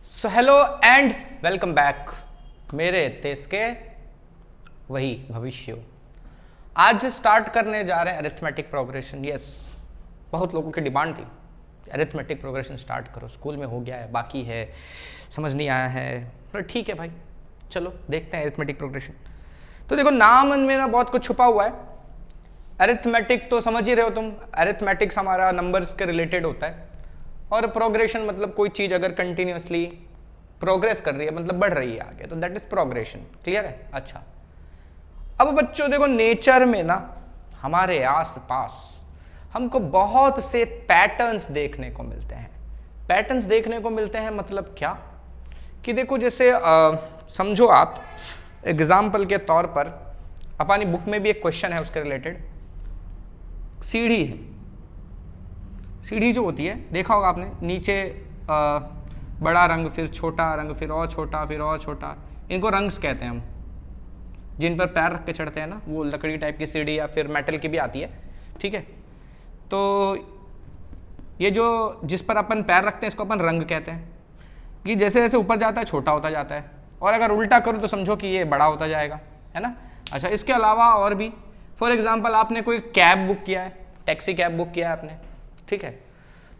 So hello and welcome back मेरे देश के वही भविष्य। आज स्टार्ट करने जा रहे हैं अरिथमेटिक प्रोग्रेशन। यस, बहुत लोगों की डिमांड थी अरिथमेटिक प्रोग्रेशन स्टार्ट करो, स्कूल में हो गया है, बाकी है, समझ नहीं आया है। पर ठीक है भाई, चलो देखते हैं अरिथमेटिक प्रोग्रेशन। तो देखो, नाम में ना बहुत कुछ छुपा हुआ है। अरिथमेटिक तो समझ ही रहे हो तुम, अरिथमेटिक्स हमारा नंबर्स के रिलेटेड होता है, और प्रोग्रेशन मतलब कोई चीज अगर कंटिन्यूसली प्रोग्रेस कर रही है, मतलब बढ़ रही है आगे, तो दैट इज प्रोग्रेशन। क्लियर है? अच्छा, अब बच्चों देखो, नेचर में ना हमारे आसपास हमको बहुत से पैटर्न्स देखने को मिलते हैं। पैटर्न्स देखने को मिलते हैं मतलब क्या कि देखो, जैसे समझो आप एग्जाम्पल के तौर पर, अपनी बुक में भी एक क्वेश्चन है उसके रिलेटेड। सीढ़ी है, सीढ़ी जो होती है देखा होगा आपने, नीचे बड़ा रंग, फिर छोटा रंग, फिर और छोटा, फिर और छोटा। इनको रंग्स कहते हैं हम, जिन पर पैर रख के चढ़ते हैं ना, वो लकड़ी टाइप की सीढ़ी या फिर मेटल की भी आती है। ठीक है, तो ये जो जिस पर अपन पैर रखते हैं इसको अपन रंग कहते हैं, कि जैसे जैसे ऊपर जाता है छोटा होता जाता है, और अगर उल्टा करो तो समझो कि ये बड़ा होता जाएगा, है ना। अच्छा, इसके अलावा और भी, फॉर एग्जाम्पल आपने कोई कैब बुक किया है, टैक्सी कैब बुक किया है आपने, ठीक है,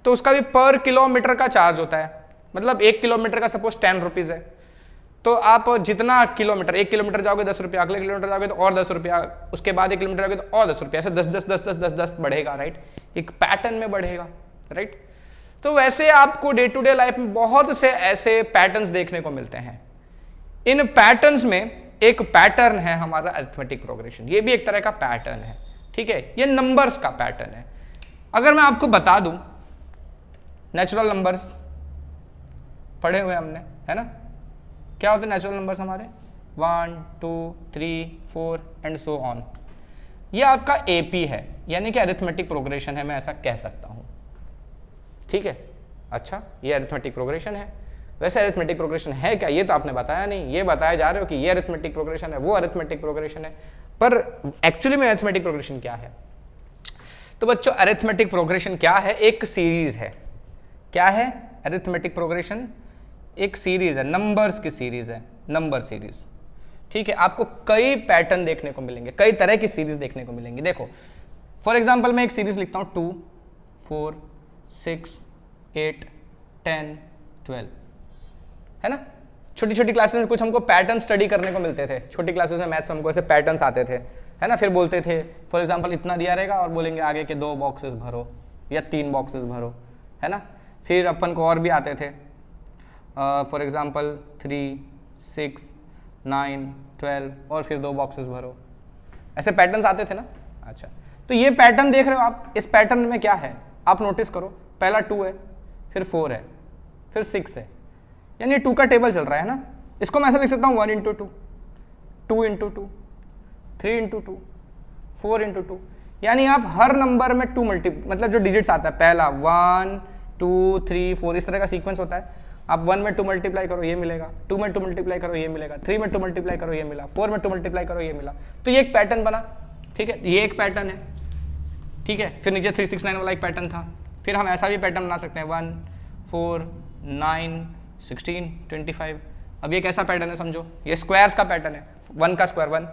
तो उसका भी पर किलोमीटर का चार्ज होता है। मतलब 1 किलोमीटर का सपोज 10 रुपीज़ है, तो आप जितना किलोमीटर, 1 किलोमीटर जाओगे 10 रुपया, अगले किलोमीटर जाओगे तो और 10 रुपया, उसके बाद 1 किलोमीटर जाओगे तो और 10 रुपया, ऐसे 10 10 10 10 10 10 बढ़ेगा, राइट। एक पैटर्न में बढ़ेगा, राइट। तो वैसे आपको डे टू डे लाइफ में बहुत से ऐसे पैटर्न्स देखने को मिलते हैं। इन पैटर्न्स में एक पैटर्न है हमारा अरिथमेटिक प्रोग्रेशन, ये भी एक तरह का पैटर्न है, ठीक है। ये नंबर्स का पैटर्न है। अगर मैं आपको बता दूं, नेचुरल नंबर्स पढ़े हुए हमने, है ना, क्या होते हैं नेचुरल नंबर्स हमारे? 1 2 3 4 एंड सो ऑन। ये आपका एपी है, यानी कि अरिथमेटिक प्रोग्रेशन है, मैं ऐसा कह सकता हूं, ठीक है। अच्छा, ये अरिथमेटिक प्रोग्रेशन है। वैसे अरिथमेटिक प्रोग्रेशन है क्या, ये तो आपने बताया नहीं। ये बताया जा रहे हो कि ये अरिथमेटिक प्रोग्रेशन है, वो अरिथमेटिक प्रोग्रेशन है, पर एक्चुअली में अरिथमेटिक प्रोग्रेशन क्या है? तो बच्चों, अरिथमेटिक प्रोग्रेशन क्या है? एक सीरीज है। क्या है अरिथमेटिक प्रोग्रेशन? एक सीरीज है, नंबर्स की सीरीज है, नंबर सीरीज, ठीक है। आपको कई पैटर्न देखने को मिलेंगे, कई तरह की सीरीज देखने को मिलेंगी। देखो, फॉर एग्जांपल मैं एक सीरीज लिखता हूं, 2 4 6 8 10 12, है ना। छोटी छोटी क्लासेस में कुछ हमको पैटर्न स्टडी करने को मिलते थे। छोटी क्लासेस में मैथ्स में हमको ऐसे पैटर्न्स आते थे, है ना। फिर बोलते थे, फॉर एग्जांपल इतना दिया रहेगा और बोलेंगे आगे के 2 बॉक्सेस भरो या 3 बॉक्सेस भरो, है ना। फिर अपन को और भी आते थे, फॉर एग्जांपल 3 6 9 12 और फिर 2 बॉक्सेस भरो, ऐसे पैटर्न्स आते थे ना। अच्छा, तो ये पैटर्न देख रहे हो आप, इस पैटर्न में क्या है आप नोटिस करो। पहला 2 है, फिर 4 है, फिर 6 है, यानी 2 का टेबल चल रहा है ना। इसको मैं ऐसा लिख सकता हूँ 1 × 2 2 × 2 3 × 2 4 × 2, यानी आप हर नंबर में 2 मतलब जो डिजिट्स आता है, पहला 1 2 3 4, इस तरह का सीक्वेंस होता है। आप 1 में 2 मल्टीप्लाई करो, ये मिलेगा, 2 में 2 मल्टीप्लाई करो, ये मिलेगा, 3 में 2 मल्टीप्लाई करो, ये मिला, 4 में 2 मल्टीप्लाई करो, ये मिला। तो ये एक पैटर्न बना, ठीक है, ये एक पैटर्न है, ठीक है। फिर नीचे 3 6 9 वाला एक पैटर्न था। फिर हम ऐसा भी पैटर्न बना सकते हैं 1 4 9 16 25। अब ये कैसा पैटर्न है समझो, ये स्क्वायर्स का पैटर्न है। 1 का स्क्वायर 1,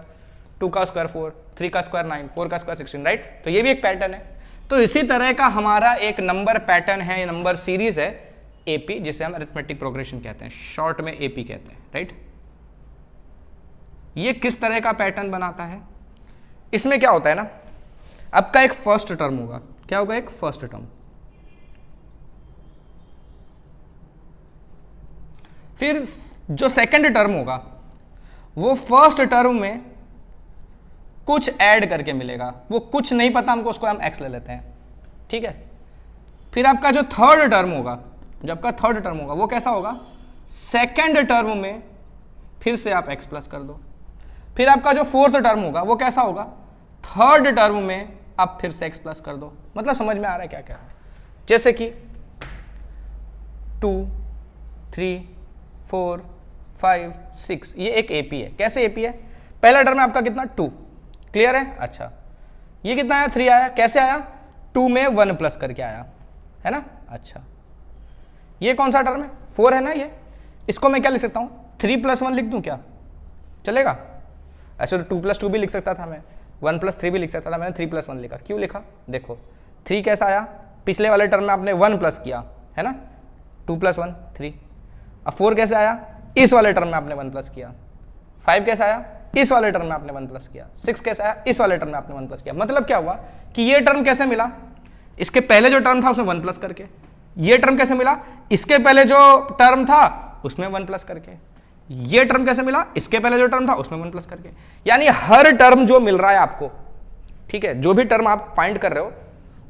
2 का स्क्वायर 4, 3 का स्क्वायर 9, 4 का स्क्वायर 16, राइट। तो ये भी एक पैटर्न है। तो इसी तरह का हमारा एक नंबर पैटर्न है, नंबर सीरीज है एपी, जिसे हम अरिथमेटिक प्रोग्रेशन कहते हैं, शॉर्ट में एपी कहते हैं, राइट। ये किस तरह का पैटर्न बनाता है? इसमें क्या होता है ना, आपका एक फर्स्ट टर्म होगा। क्या होगा? एक फर्स्ट टर्म। फिर जो सेकंड टर्म होगा वो फर्स्ट टर्म में कुछ ऐड करके मिलेगा। वो कुछ नहीं पता हमको, उसको हम एक्स ले लेते हैं, ठीक है। फिर आपका जो थर्ड टर्म होगा, जब आपका थर्ड टर्म होगा वो कैसा होगा? सेकंड टर्म में फिर से आप एक्स प्लस कर दो। फिर आपका जो फोर्थ टर्म होगा वो कैसा होगा? थर्ड टर्म में आप फिर से एक्स प्लस कर दो। मतलब समझ में आ रहा है क्या क्या है? जैसे कि 2 3 4 5 6, ये एक एपी है। कैसे एपी है? पहला टर्म में आपका कितना? 2, क्लियर है। अच्छा, ये कितना आया? 3 आया। कैसे आया? 2 में 1 प्लस करके आया, है ना। अच्छा, ये कौन सा टर्म है? 4 है ना। इसको मैं क्या लिख सकता हूँ, 3+1 लिख दूँ क्या, चलेगा? ऐसे तो 2+2 भी लिख सकता था मैं, 1+3 भी लिख सकता था, मैंने 3+1 लिखा। क्यों लिखा? देखो 3 कैसा आया, पिछले वाले टर्म में आपने 1 प्लस किया है ना, 2+1 3। अब 4 कैसे आया, इस वाले टर्म में आपने 1 प्लस किया। 5 कैसे आया, इस वाले टर्म में आपने 1 प्लस किया। 6 कैसे आया, इस वाले टर्म में आपने 1 प्लस किया। मतलब क्या हुआ कि ये टर्म कैसे मिला, इसके पहले जो टर्म था उसमें 1 प्लस करके। ये टर्म कैसे मिला, इसके पहले जो टर्म था उसमें 1 प्लस करके। ये टर्म कैसे मिला, इसके पहले जो टर्म था उसमें 1 प्लस करके। यानी हर टर्म जो मिल रहा है आपको, ठीक है, जो भी टर्म आप फाइंड कर रहे हो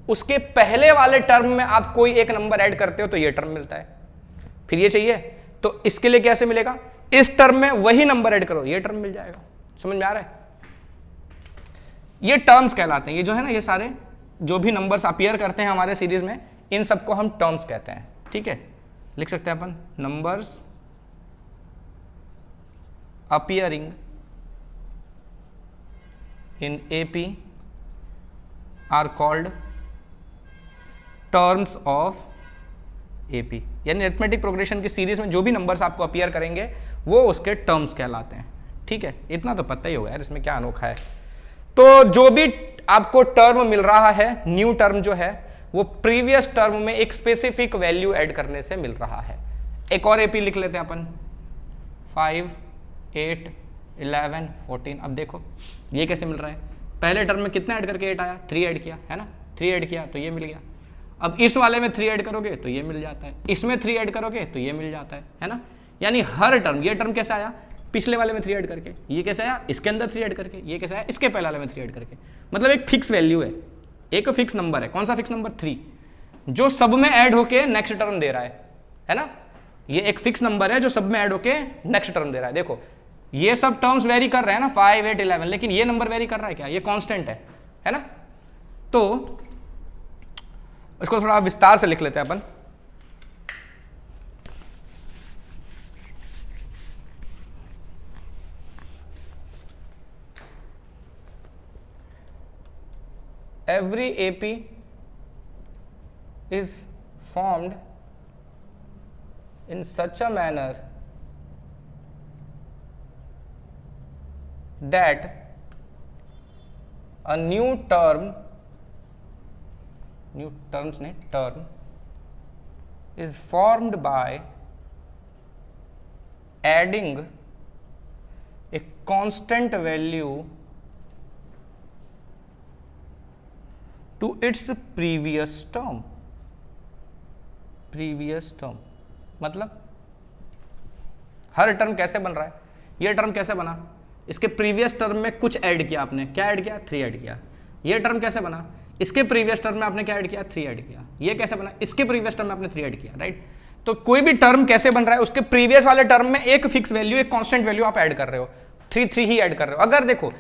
उसके पहले वाले टर्म में आप कोई एक नंबर ऐड करते हो तो ये टर्म मिलता है। फिर ये चाहिए तो इसके लिए कैसे मिलेगा, इस टर्म में वही नंबर ऐड करो, ये टर्म मिल जाएगा। समझ में आ रहा है? ये टर्म्स कहलाते हैं। ये जो है ना, ये सारे जो भी नंबर्स अपीयर करते हैं हमारे सीरीज में, इन सबको हम टर्म्स कहते हैं। ठीक है, लिख सकते हैं अपन, numbers appearing in AP are called terms of AP. यानी अरिथमेटिक प्रोग्रेशन की सीरीज में जो भी नंबर्स आपको अपीयर करेंगे वो उसके टर्म्स कहलाते हैं। ठीक है, इतना तो पता ही होगा यार, इसमें क्या अनोखा है। तो जो भी आपको टर्म मिल रहा है, न्यू टर्म जो है, वो प्रीवियस टर्म में एक स्पेसिफिक वैल्यू ऐड करने से मिल रहा है। एक और एपी लिख लेते हैं अपन, 5 8 11 14। अब देखो ये कैसे मिल रहा है, पहले टर्म में कितना ऐड करके 8 आया, 3 ऐड किया है ना, 3 ऐड किया तो ये मिल गया। अब इस वाले में 3 ऐड करोगे तो ये मिल जाता है, इसमें 3 ऐड करोगे तो ये मिल जाता है ना। यानी हर टर्म, ये टर्म कैसे आया, पिछले वाले में 3 ऐड करके, ये कैसे आया, इसके अंदर 3 ऐड करके, ये कैसे आया, इसके पहले वाले में 3 ऐड करके। मतलब एक फिक्स वैल्यू है, एक फिक्स नंबर है। कौन सा फिक्स नंबर, 3, जो सब में ऐड होके नेक्स्ट टर्म दे रहा है ना। ये एक फिक्स नंबर है जो सब में ऐड होके नेक्स्ट टर्म दे रहा है। देखो ये सब टर्म्स वेरी कर रहे हैं ना, 5 8 11, लेकिन ये नंबर वेरी कर रहा है क्या, ये कांस्टेंट है ना। तो इसको थोड़ा विस्तार से लिख लेते हैं अपन। Every AP is formed in such a manner that a new term is formed by adding a constant value to its previous term। मतलब हर टर्म कैसे बन रहा है, ये टर्म कैसे बना, इसके प्रीवियस टर्म में कुछ ऐड किया आपने, क्या ऐड किया, 3 ऐड किया। ये टर्म कैसे बना, इसके प्रीवियस टर्म में आपने क्या ऐड किया, 3 ऐड किया। ये कैसे बना, इसके प्रीवियस टर्म में आपने 3 ऐड किया, राइट। तो कोई भी टर्म कैसे बन रहा है, उसके प्रीवियस वाले टर्म में एक फिक्स वैल्यू, एक कांस्टेंट वैल्यू आप ऐड कर रहे हो, 3 ही ऐड कर रहे हो। अगर देखो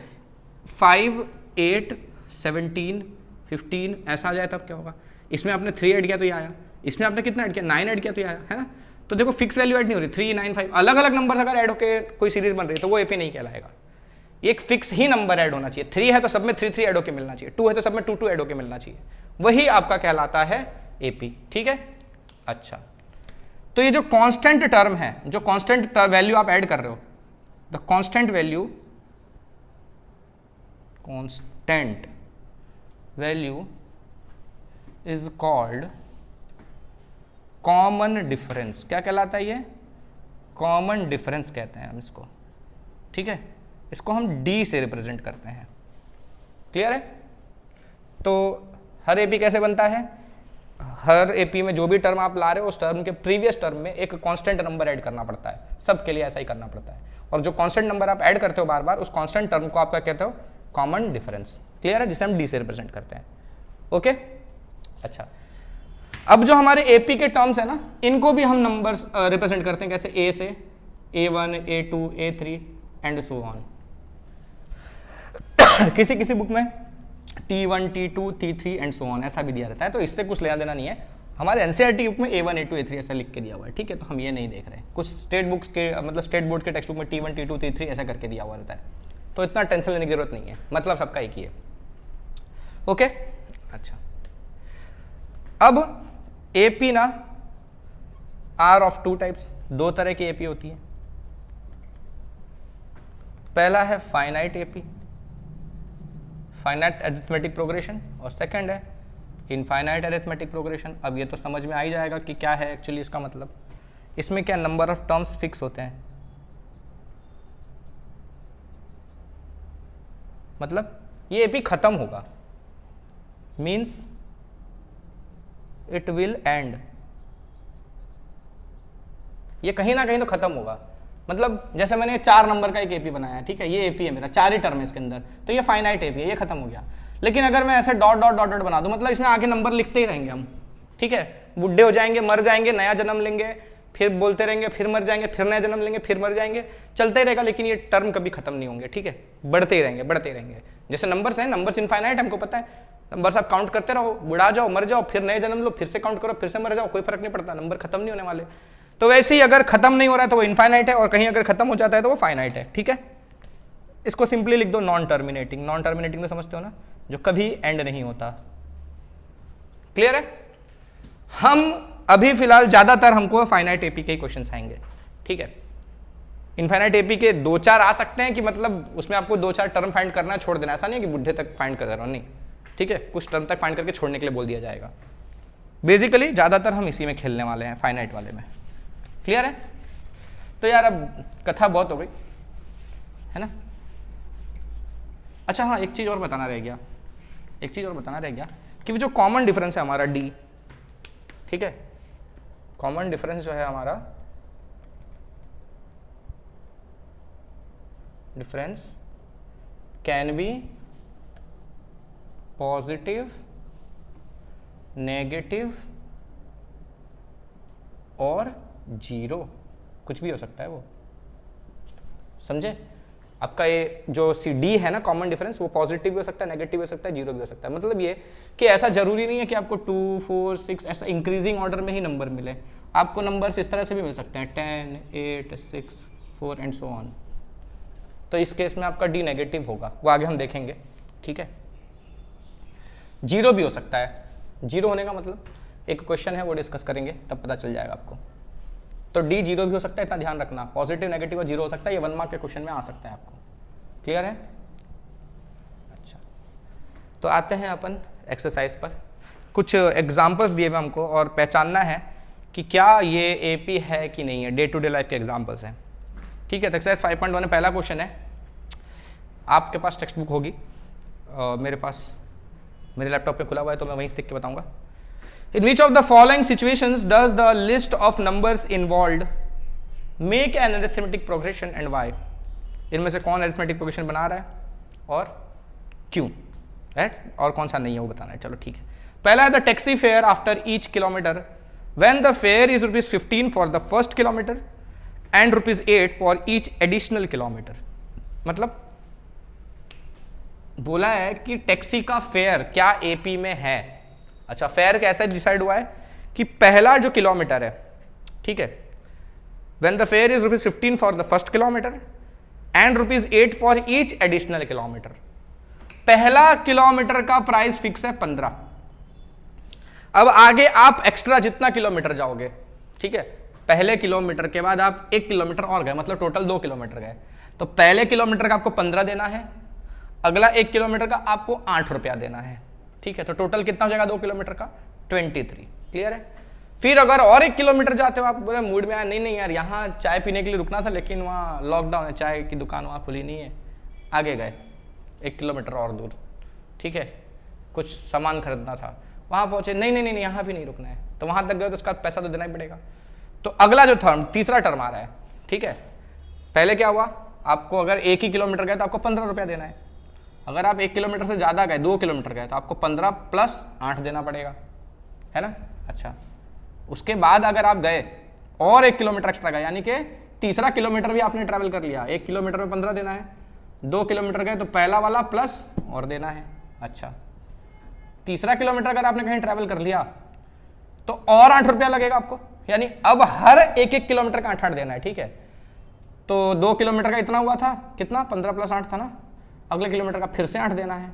5 8 17 15 ऐसा आ जाए तब क्या होगा, इसमें आपने 3 ऐड किया तो ये आया, इसमें आपने कितना ऐड किया, 9 ऐड किया तो ये आया, है ना। तो देखो फिक्स वैल्यू ऐड नहीं हो रही, 3 9 5 अलग अलग नंबर्स अगर ऐड होकर कोई सीरीज बन रही है तो वो एपी नहीं कहलाएगा। एक फिक्स ही नंबर ऐड होना चाहिए, 3 है तो सब में 3 ऐड होकर मिलना चाहिए, 2 है तो सब में 2 ऐड होकर मिलना चाहिए, वही आपका कहलाता है एपी। ठीक है, अच्छा। तो ये जो कांस्टेंट टर्म है, जो कांस्टेंट वैल्यू आप ऐड कर रहे हो, the constant value is called common difference. क्या कहलाता है ये, कॉमन डिफरेंस कहते हैं हम इसको। ठीक है, इसको हम डी से रिप्रेजेंट करते हैं। क्लियर है। तो हर एपी कैसे बनता है, हर एपी में जो भी टर्म आप ला रहे हो उस टर्म के प्रीवियस टर्म में एक कांस्टेंट नंबर ऐड करना पड़ता है, सबके लिए ऐसा ही करना पड़ता है। और जो कांस्टेंट नंबर आप ऐड करते हो बार बार, उस कांस्टेंट टर्म को आपका कहते हो कॉमन डिफरेंस। क्लियर है, जिसे हम डी से रिप्रेजेंट करते हैं। ओके, अच्छा। अब जो हमारे एपी के टर्म्स है ना, इनको भी हम नंबर्स रिप्रेजेंट करते हैं, कैसे ए से A1 A2 A3 and so on. किसी किसी बुक में T1 T2 T3 and so on ऐसा भी दिया रहता है, तो इससे कुछ लेना देना नहीं है। हमारे एनसीईआरटी बुक में A1 A2 A3 ऐसा लिख के दिया हुआ है, ठीक है। तो हम ये नहीं देख रहे हैं। कुछ स्टेट बुक्स के मतलब स्टेट बोर्ड के टेक्स्ट बुक में T1 T2 T3 ऐसा करके दिया हुआ रहता है, तो इतना टेंशन लेने की जरूरत नहीं है, मतलब सबका एक ही है। ओके, अच्छा। अब एपी ना आर ऑफ टू टाइप्स, दो तरह की एपी होती है। पहला है finite AP, finite arithmetic progression, और सेकंड है इनफाइनाइट अरिथमेटिक प्रोग्रेशन। अब ये तो समझ में आ ही जाएगा कि क्या है एक्चुअली इसका मतलब। इसमें क्या नंबर ऑफ टर्म्स फिक्स होते हैं, मतलब ये एपी खत्म होगा, मीन्स इट विल एंड, ये कहीं ना कहीं तो खत्म होगा। मतलब जैसे मैंने 4 नंबर का एक एपी बनाया है, ठीक है, ये एपी है मेरा, 4 ही टर्म है इसके अंदर, तो ये फाइनाइट एपी है, ये खत्म हो गया। लेकिन अगर मैं ऐसे डॉट डॉट डॉट डॉट बना दूं, मतलब इसमें आगे नंबर लिखते ही रहेंगे हम, ठीक है, बुढ़े हो जाएंगे, मर जाएंगे, नया जन्म लेंगे, फिर बोलते रहेंगे, फिर मर जाएंगे, फिर नया जन्म लेंगे, फिर मर जाएंगे, चलते ही रहेगा, लेकिन ये टर्म कभी खत्म नहीं होंगे, ठीक है, बढ़ते ही रहेंगे, बढ़ते ही रहेंगे। जैसे नंबर्स हैं, नंबर्स इनफाइनाइट, हमको पता है, नंबर्स आप काउंट करते रहो, बुढ़ा जाओ, मर जाओ, फिर नए जन्म लो, फिर से काउंट करो, फिर से मर जाओ, कोई फर्क नहीं पड़ता, नंबर खत्म नहीं होने वाले। तो वैसे ही अगर खत्म नहीं हो रहा है तो वो इनफाइनाइट है, और कहीं अगर खत्म हो जाता है तो वो फाइनाइट है, ठीक है। इसको सिंपली लिख दो नॉन टर्मिनेटिंग। नॉन टर्मिनेटिंग में समझते हो ना, जो कभी एंड नहीं होता। क्लियर है? हम अभी फिलहाल ज्यादातर हमको फाइनाइट एपी के क्वेश्चंस आएंगे, ठीक है। इनफाइनाइट एपी के 2-4 आ सकते हैं कि मतलब उसमें आपको 2-4 टर्म फाइंड करना है, छोड़ देना, ऐसा नहीं है कि बुढ़े तक फाइंड कर रहा हूं, नहीं, ठीक है, कुछ टर्म तक फाइंड करके छोड़ने के लिए बोल दिया जाएगा। बेसिकली ज्यादातर हम इसी में खेलने वाले हैं, फाइनाइट वाले में। क्लियर है? तो यार अब कथा बहुत हो गई है ना। अच्छा हाँ, एक चीज और बताना रह गया, एक चीज और बताना रह गया कि जो कॉमन डिफरेंस है हमारा डी, ठीक है, कॉमन डिफरेंस जो है हमारा, difference can be positive, negative और जीरो, कुछ भी हो सकता है वो, समझे। आपका ये जो सी डी है ना कॉमन डिफरेंस, वो पॉजिटिव भी हो सकता है, नेगेटिव भी हो सकता है, जीरो भी हो सकता है। मतलब ये कि ऐसा जरूरी नहीं है कि आपको 2, 4, 6 ऐसा इंक्रीजिंग ऑर्डर में ही नंबर मिले, आपको नंबर्स इस तरह से भी मिल सकते हैं, 10, 8, 6, 4 एंड सो ऑन। तो इस केस में आपका डी नेगेटिव होगा, वो आगे हम देखेंगे, ठीक है। जीरो भी हो सकता है, जीरो होने का मतलब एक क्वेश्चन है, वो डिस्कस करेंगे तब पता चल जाएगा आपको। तो डी जीरो भी हो सकता है, इतना ध्यान रखना, पॉजिटिव, नेगेटिव और जीरो हो सकता है, ये 1 मार्क के क्वेश्चन में आ सकता है आपको। क्लियर है? अच्छा, तो आते हैं अपन एक्सरसाइज पर। कुछ एग्जाम्पल्स दिए हुए हमको और पहचानना है कि क्या ये एपी है कि नहीं है, डे टू डे लाइफ के एग्जाम्पल्स हैं, ठीक है। तो एक्सरसाइज 5.1 में पहला क्वेश्चन है, आपके पास टेक्स्ट बुक होगी, मेरे पास मेरे लैपटॉप पे खुला हुआ है तो मैं वहीं से देख के बताऊंगा। In which of the following situations does the list of numbers involved make an arithmetic progression and why? इनमें से कौन arithmetic progression बना रहा है और क्यों, राइट, और कौन सा नहीं है वो बताना है। चलो ठीक है। पहला है the taxi fare after each kilometer when the fare is ₹15 for the first kilometer and ₹8 for each additional kilometer। मतलब बोला है कि टैक्सी का फेयर क्या एपी में है। अच्छा, फेयर कैसे डिसाइड हुआ है कि पहला जो किलोमीटर है, ठीक है, when the fair is ₹15 for the first kilometre and ₹8 for each additional kilometre. पहला किलोमीटर का प्राइस फिक्स है 15। अब आगे आप एक्स्ट्रा जितना किलोमीटर जाओगे, ठीक है, पहले किलोमीटर के बाद आप 1 किलोमीटर और गए, मतलब टोटल 2 किलोमीटर गए, तो पहले किलोमीटर का आपको 15 देना है, अगला 1 किलोमीटर का आपको 8 रुपया देना है, ठीक है। तो टोटल कितना हो जाएगा 2 किलोमीटर का? 23। क्लियर है? फिर अगर और 1 किलोमीटर जाते हो, आप बोले मूड में आया, नहीं यार यहाँ चाय पीने के लिए रुकना था लेकिन वहाँ लॉकडाउन है, चाय की दुकान वहाँ खुली नहीं है, आगे गए 1 किलोमीटर और दूर, ठीक है, कुछ सामान खरीदना था, वहाँ पहुँचे, नहीं यहाँ भी नहीं रुकना है, तो वहाँ तक गए तो उसका पैसा तो देना ही पड़ेगा। तो अगला जो टर्म, तीसरा टर्म आ रहा है, ठीक है, पहले क्या हुआ, आपको अगर 1 ही किलोमीटर गए तो आपको 15 रुपया देना है, अगर आप 1 किलोमीटर से ज़्यादा गए, 2 किलोमीटर गए, तो आपको 15 + 8 देना पड़ेगा, है ना। अच्छा, उसके बाद अगर आप गए और 1 किलोमीटर एक्स्ट्रा गए, यानी कि तीसरा किलोमीटर भी आपने ट्रैवल कर लिया, 1 किलोमीटर में 15 देना है, 2 किलोमीटर गए तो पहला वाला प्लस और देना है। अच्छा, तीसरा किलोमीटर अगर आपने कहीं ट्रैवल कर लिया तो और 8 रुपया लगेगा आपको, यानी अब हर 1 किलोमीटर का 8 देना है, ठीक है। तो 2 किलोमीटर का इतना हुआ था, कितना, 15 + 8 था ना, अगले किलोमीटर का फिर से 8 देना है,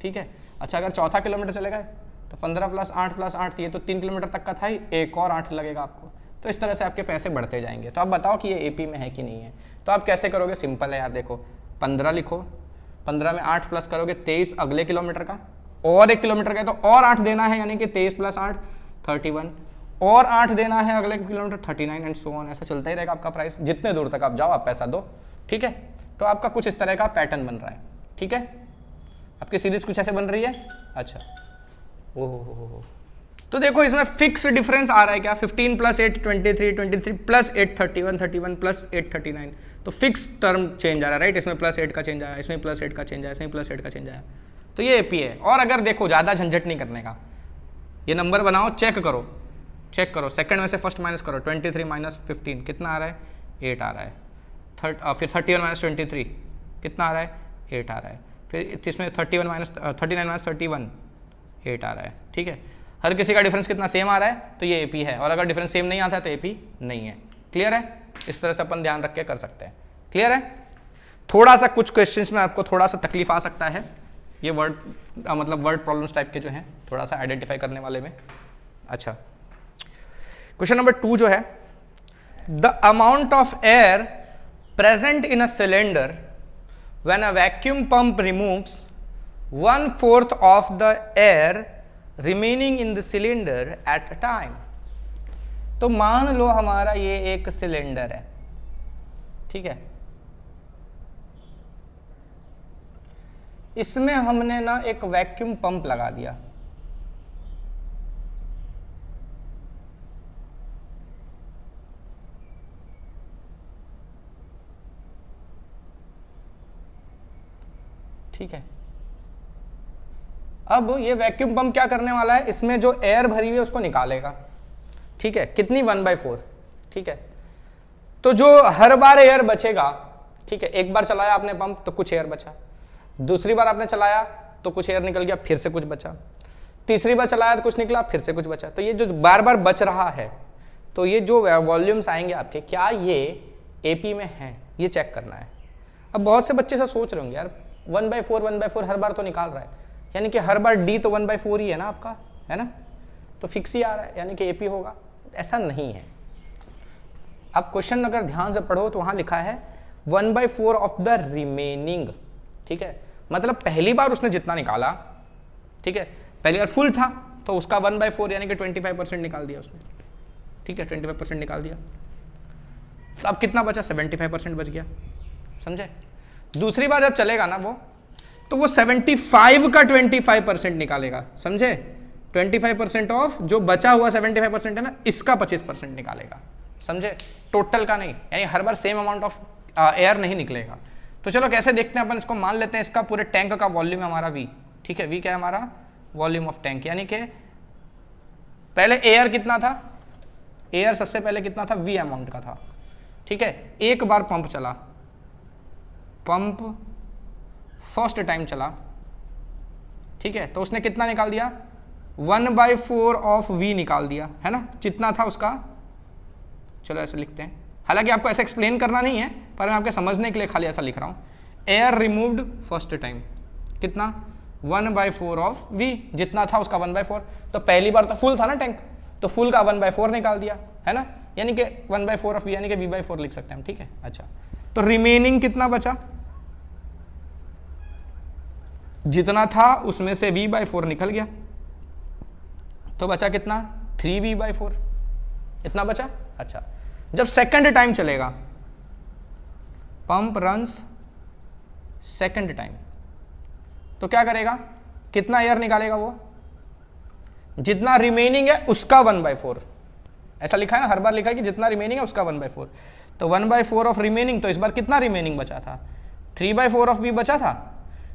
ठीक है। अच्छा, अगर चौथा किलोमीटर चले गए तो 15 + 8 + 8, ये तो 3 किलोमीटर तक का था ही, एक और 8 लगेगा आपको, तो इस तरह से आपके पैसे बढ़ते जाएंगे। तो आप बताओ कि ये एपी में है कि नहीं है। तो आप कैसे करोगे, सिंपल है यार, देखो 15 लिखो, 15 में 8 प्लस करोगे 23 अगले किलोमीटर का, और 1 किलोमीटर का है तो और 8 देना है, यानी कि 23 प्लस 8 31, और 8 देना है अगले किलोमीटर 39 एंड सो ऑन। ऐसा चलता ही रहेगा आपका प्राइस, जितने दूर तक आप जाओ आप पैसा दो, ठीक है। तो आपका कुछ इस तरह का पैटर्न बन रहा है, ठीक है, आपकी सीरीज कुछ ऐसे बन रही है। अच्छा, ओहो, तो देखो इसमें फिक्स डिफरेंस आ रहा है क्या, 15 प्लस 8 23, 23 प्लस 8 31, 31 प्लस 8 39, तो फिक्स टर्म चेंज आ रहा है, राइट। इसमें प्लस 8 का चेंज आया, इसमें प्लस 8 का चेंज आया, इसमें प्लस 8 का चेंज आया, तो ये एपी है। और अगर देखो ज़्यादा झंझट नहीं करने का, ये नंबर बनाओ, चेक करो, सेकंड में से फर्स्ट माइनस करो, 23 माइनस 15 कितना आ रहा है, 8 आ रहा है। फिर 31 माइनस 23 कितना आ रहा है, 8 आ रहा है। फिर इसमें 39 माइनस 31 8 आ रहा है, ठीक है। हर किसी का डिफरेंस कितना सेम आ रहा है, तो ये एपी है। और अगर डिफरेंस सेम नहीं आता है तो एपी नहीं है। क्लियर है, इस तरह से अपन ध्यान रख के कर सकते हैं। क्लियर है, थोड़ा सा कुछ क्वेश्चंस में आपको थोड़ा सा तकलीफ आ सकता है, ये वर्ड मतलब वर्ड प्रॉब्लम्स टाइप के जो हैं, थोड़ा सा आइडेंटिफाई करने वाले में। अच्छा, क्वेश्चन नंबर 2 जो है, the amount of air present in a cylinder when a vacuum pump removes 1/4 of the air remaining in the cylinder at a time. तो मान लो हमारा ये एक सिलेंडर है, ठीक है, इसमें हमने ना एक वैक्यूम पंप लगा दिया, ठीक है। अब ये वैक्यूम पंप क्या करने वाला है, इसमें जो एयर भरी हुई है उसको निकालेगा, ठीक है, कितनी 1/4, ठीक है। तो जो हर बार एयर बचेगा, ठीक है, एक बार चलाया आपने पंप तो कुछ एयर बचा, दूसरी बार आपने चलाया तो कुछ एयर निकल गया, फिर से कुछ बचा, तीसरी बार चलाया तो कुछ निकला, फिर से कुछ बचा। तो ये जो बार बार बच रहा है, तो ये जो वॉल्यूम्स आएंगे आपके, क्या ये एपी में है, ये चेक करना है। अब बहुत से बच्चे ऐसा सोच रहे होंगे, यार 1/4 हर बार तो निकाल रहा है, यानी कि हर बार डी तो 1/4 ही है ना आपका, है ना, तो फिक्स ही आ रहा है, यानी कि एपी होगा। ऐसा नहीं है। अब क्वेश्चन अगर ध्यान से पढ़ो तो वहां लिखा है 1/4 ऑफ द रिमेनिंग, ठीक है, मतलब पहली बार उसने जितना निकाला, ठीक है, पहली बार फुल था तो उसका 1/4 यानी कि 25% निकाल दिया उसने, ठीक है, 25% निकाल दिया। तो अब कितना बचा, 75% बच गया, समझे। दूसरी बार जब चलेगा ना वो, तो वो 75 का 25% निकालेगा, समझे। 25% ऑफ जो बचा हुआ 75% है ना, इसका 25% निकालेगा, समझे, टोटल का नहीं, यानी हर बार सेम अमाउंट ऑफ एयर नहीं निकलेगा। तो चलो कैसे देखते हैं अपन, इसको मान लेते हैं इसका पूरे टैंक का वॉल्यूम है हमारा V, ठीक है, V क्या है हमारा, वॉल्यूम ऑफ टैंक, यानी कि पहले एयर कितना था, एयर सबसे पहले कितना था, V अमाउंट का था, ठीक है। एक बार पंप चला, पंप फर्स्ट टाइम चला, ठीक है, तो उसने कितना निकाल दिया, 1/4 ऑफ V निकाल दिया, है ना, जितना था उसका। चलो ऐसे लिखते हैं, हालांकि आपको ऐसे एक्सप्लेन करना नहीं है, पर मैं आपके समझने के लिए खाली ऐसा लिख रहा हूं। एयर रिमूव्ड फर्स्ट टाइम कितना, 1/4 ऑफ V, जितना था उसका 1/4। तो पहली बार तो फुल था ना टैंक, तो फुल का 1/4 निकाल दिया, है ना, यानी कि 1/4 ऑफ V यानी कि V/4 लिख सकते हैं हम, ठीक है। अच्छा, तो रिमेनिंग कितना बचा, जितना था उसमें से V/4 निकल गया, तो बचा कितना, 3V/4, इतना बचा। अच्छा, जब सेकंड टाइम चलेगा, पंप रन्स सेकंड टाइम, तो क्या करेगा, कितना एयर निकालेगा वो, जितना रिमेनिंग है उसका 1/4, ऐसा लिखा है ना, हर बार लिखा है कि जितना रिमेनिंग है उसका 1/4। तो 1/4 ऑफ रिमेनिंग, तो इस बार कितना रिमेनिंग बचा था, 3/4 ऑफ V बचा था,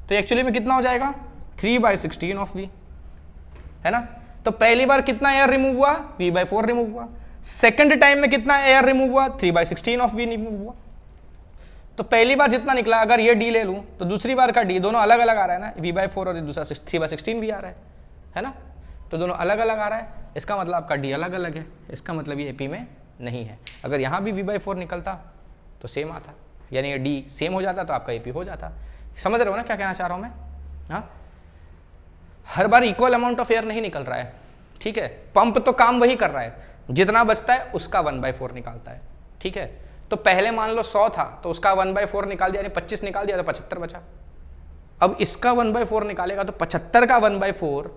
तो एक्चुअली में कितना हो जाएगा, 3/16 ऑफ V, है ना। तो पहली बार कितना एयर रिमूव हुआ, V/4 रिमूव हुआ, सेकंड टाइम में कितना एयर रिमूव हुआ, 3/16 ऑफ V रिमूव हुआ। तो पहली बार जितना निकला, अगर ये D ले लूं तो दूसरी बार का D, दोनों अलग अलग आ रहा है ना, V/4 और दूसरा 3/16 भी आ रहा है ना, तो दोनों अलग अलग आ रहा है, इसका मतलब आपका D अलग अलग है, इसका मतलब ये एपी में नहीं है। अगर यहाँ भी V/4 निकलता तो सेम आता, यानी ये D सेम हो जाता तो आपका एपी हो जाता। समझ रहे हो ना क्या कहना चाह रहा हूँ मैं, हाँ, हर बार इक्वल अमाउंट ऑफ एयर नहीं निकल रहा है, ठीक है। पंप तो काम वही कर रहा है, जितना बचता है उसका 1/4 निकालता है। ठीक है, तो पहले मान लो 100 था तो उसका 1/4 निकाल दिया, यानी 25 निकाल दिया तो 75 बचा। अब इसका 1/4 निकालेगा तो 75 का 1/4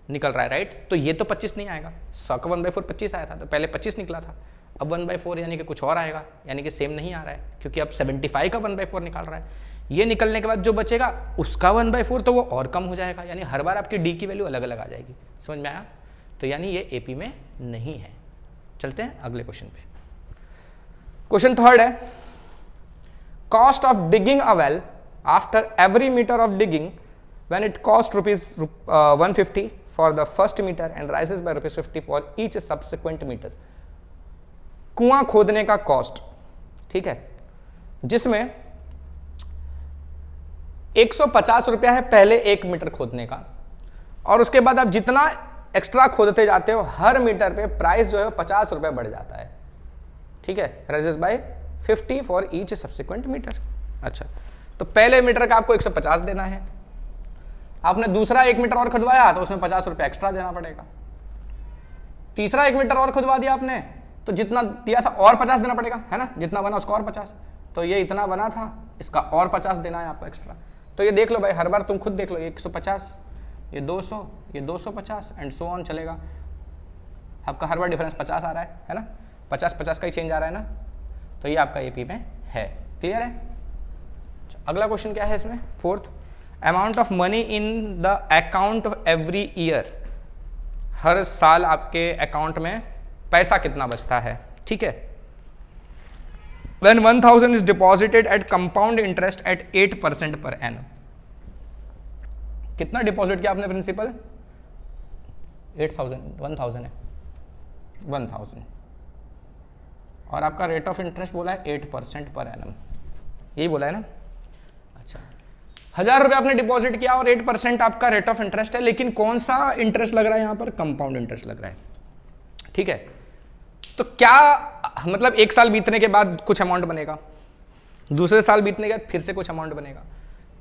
निकल रहा है, राइट। तो ये तो 25 नहीं आएगा, 100 का 1/4 25 आया था, तो पहले 25 निकला था, अब 1/4 यानी कि कुछ और आएगा, यानी कि सेम नहीं आ रहा है, क्योंकि अब 75 का 1/4 निकाल रहा है। ये निकलने के बाद जो बचेगा उसका 1/4 तो वो और कम हो जाएगा, यानी हर बार आपकी डी की वैल्यू अलग अलग आ जाएगी। समझ में आया? तो यानी ये एपी में नहीं है। चलते हैं अगले क्वेश्चन पे। क्वेश्चन थर्ड है, cost of digging a well after every metre of digging when it cost rupees 150 for the first meter and rises by rupees 50 for each subsequent meter। कुआं खोदने का कॉस्ट, ठीक है, जिसमें 150 रुपया है पहले 1 मीटर खोदने का, और उसके बाद आप जितना एक्स्ट्रा खोदते जाते हो हर मीटर पे प्राइस जो है 50 रुपये बढ़ जाता है। ठीक है, rises by 50 for each subsequent metre. अच्छा, तो पहले मीटर का आपको 150 देना है, आपने दूसरा 1 मीटर और खुदवाया तो उसमें 50 रुपये एक्स्ट्रा देना पड़ेगा, तीसरा 1 मीटर और खुदवा दिया आपने तो जितना दिया था और 50 देना पड़ेगा, है ना, जितना बना उसका और 50, तो ये इतना बना था इसका और 50 देना है आपको एक्स्ट्रा। तो ये देख लो भाई, हर बार तुम खुद देख लो, ये 150, ये 200, ये 250 एंड सो ऑन चलेगा, आपका हर बार डिफरेंस 50 आ रहा है ना, 50-50 का ही चेंज आ रहा है ना, तो ये आपका एपी में है। क्लियर है? अगला क्वेश्चन क्या है इसमें, fourth, amount of money in the account every year, हर साल आपके अकाउंट में पैसा कितना बचता है। ठीक है, when 1000 is deposited at compound interest at 8% per annum, कितना डिपॉजिट किया आपने प्रिंसिपल, 1000 है, 1000, और आपका रेट ऑफ इंटरेस्ट बोला है 8% पर एनम, यही बोला है ना। अच्छा, 1000 रुपये आपने डिपॉजिट किया और 8% आपका रेट ऑफ इंटरेस्ट है, लेकिन कौन सा इंटरेस्ट लग रहा है यहाँ पर, कंपाउंड इंटरेस्ट लग रहा है। ठीक है, तो क्या मतलब 1 साल बीतने के बाद कुछ अमाउंट बनेगा, दूसरे साल बीतने के बाद फिर से कुछ अमाउंट बनेगा,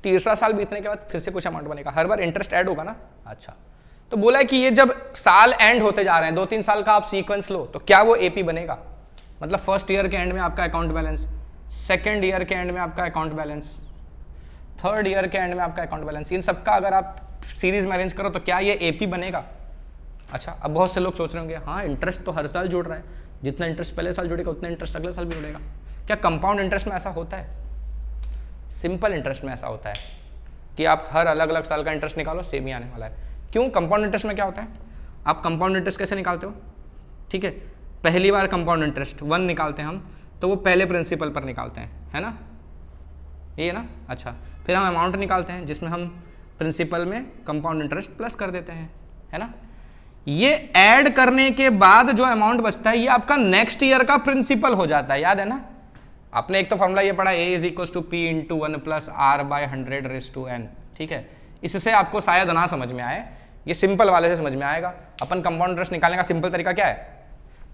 तीसरा साल बीतने के बाद फिर से कुछ अमाउंट बनेगा, हर बार इंटरेस्ट ऐड होगा ना। अच्छा, तो बोला है कि ये जब साल एंड होते जा रहे हैं, 2-3 साल का आप सीक्वेंस लो, तो क्या वो एपी बनेगा, मतलब फर्स्ट ईयर के एंड में आपका अकाउंट बैलेंस, सेकेंड ईयर के एंड में आपका अकाउंट बैलेंस, थर्ड ईयर के एंड में आपका अकाउंट बैलेंस, इन सबका अगर आप सीरीज में अरेंज करो तो क्या ये एपी बनेगा। अच्छा, अब बहुत से लोग सोच रहे होंगे हाँ इंटरेस्ट तो हर साल जुड़ रहा है, जितना इंटरेस्ट पहले साल जुड़ेगा उतना इंटरेस्ट अगले साल भी जुड़ेगा, क्या कंपाउंड इंटरेस्ट में ऐसा होता है? सिंपल इंटरेस्ट में ऐसा होता है कि आप हर अलग अलग साल का इंटरेस्ट निकालो सेम ही आने वाला है। क्यों? कंपाउंड इंटरेस्ट में क्या होता है, आप कंपाउंड इंटरेस्ट कैसे निकालते हो, ठीक है, पहली बार कंपाउंड इंटरेस्ट 1 निकालते हैं हम, तो वो पहले प्रिंसिपल पर निकालते हैं, है ना, ये है ना। अच्छा, फिर हम अमाउंट निकालते हैं जिसमें हम प्रिंसिपल में कंपाउंड इंटरेस्ट प्लस कर देते हैं, है ना। ये ऐड करने के बाद जो अमाउंट बचता है ये आपका नेक्स्ट ईयर का प्रिंसिपल हो जाता है, याद है ना। आपने एक तो फॉर्मूला ये पढ़ा, A = P × 1 + R/100⁻n, ठीक है। इससे आपको शायद ना समझ में आए, ये सिंपल वाले से समझ में आएगा। अपन कंपाउंड इंटरेस्ट निकालने का सिंपल तरीका क्या है,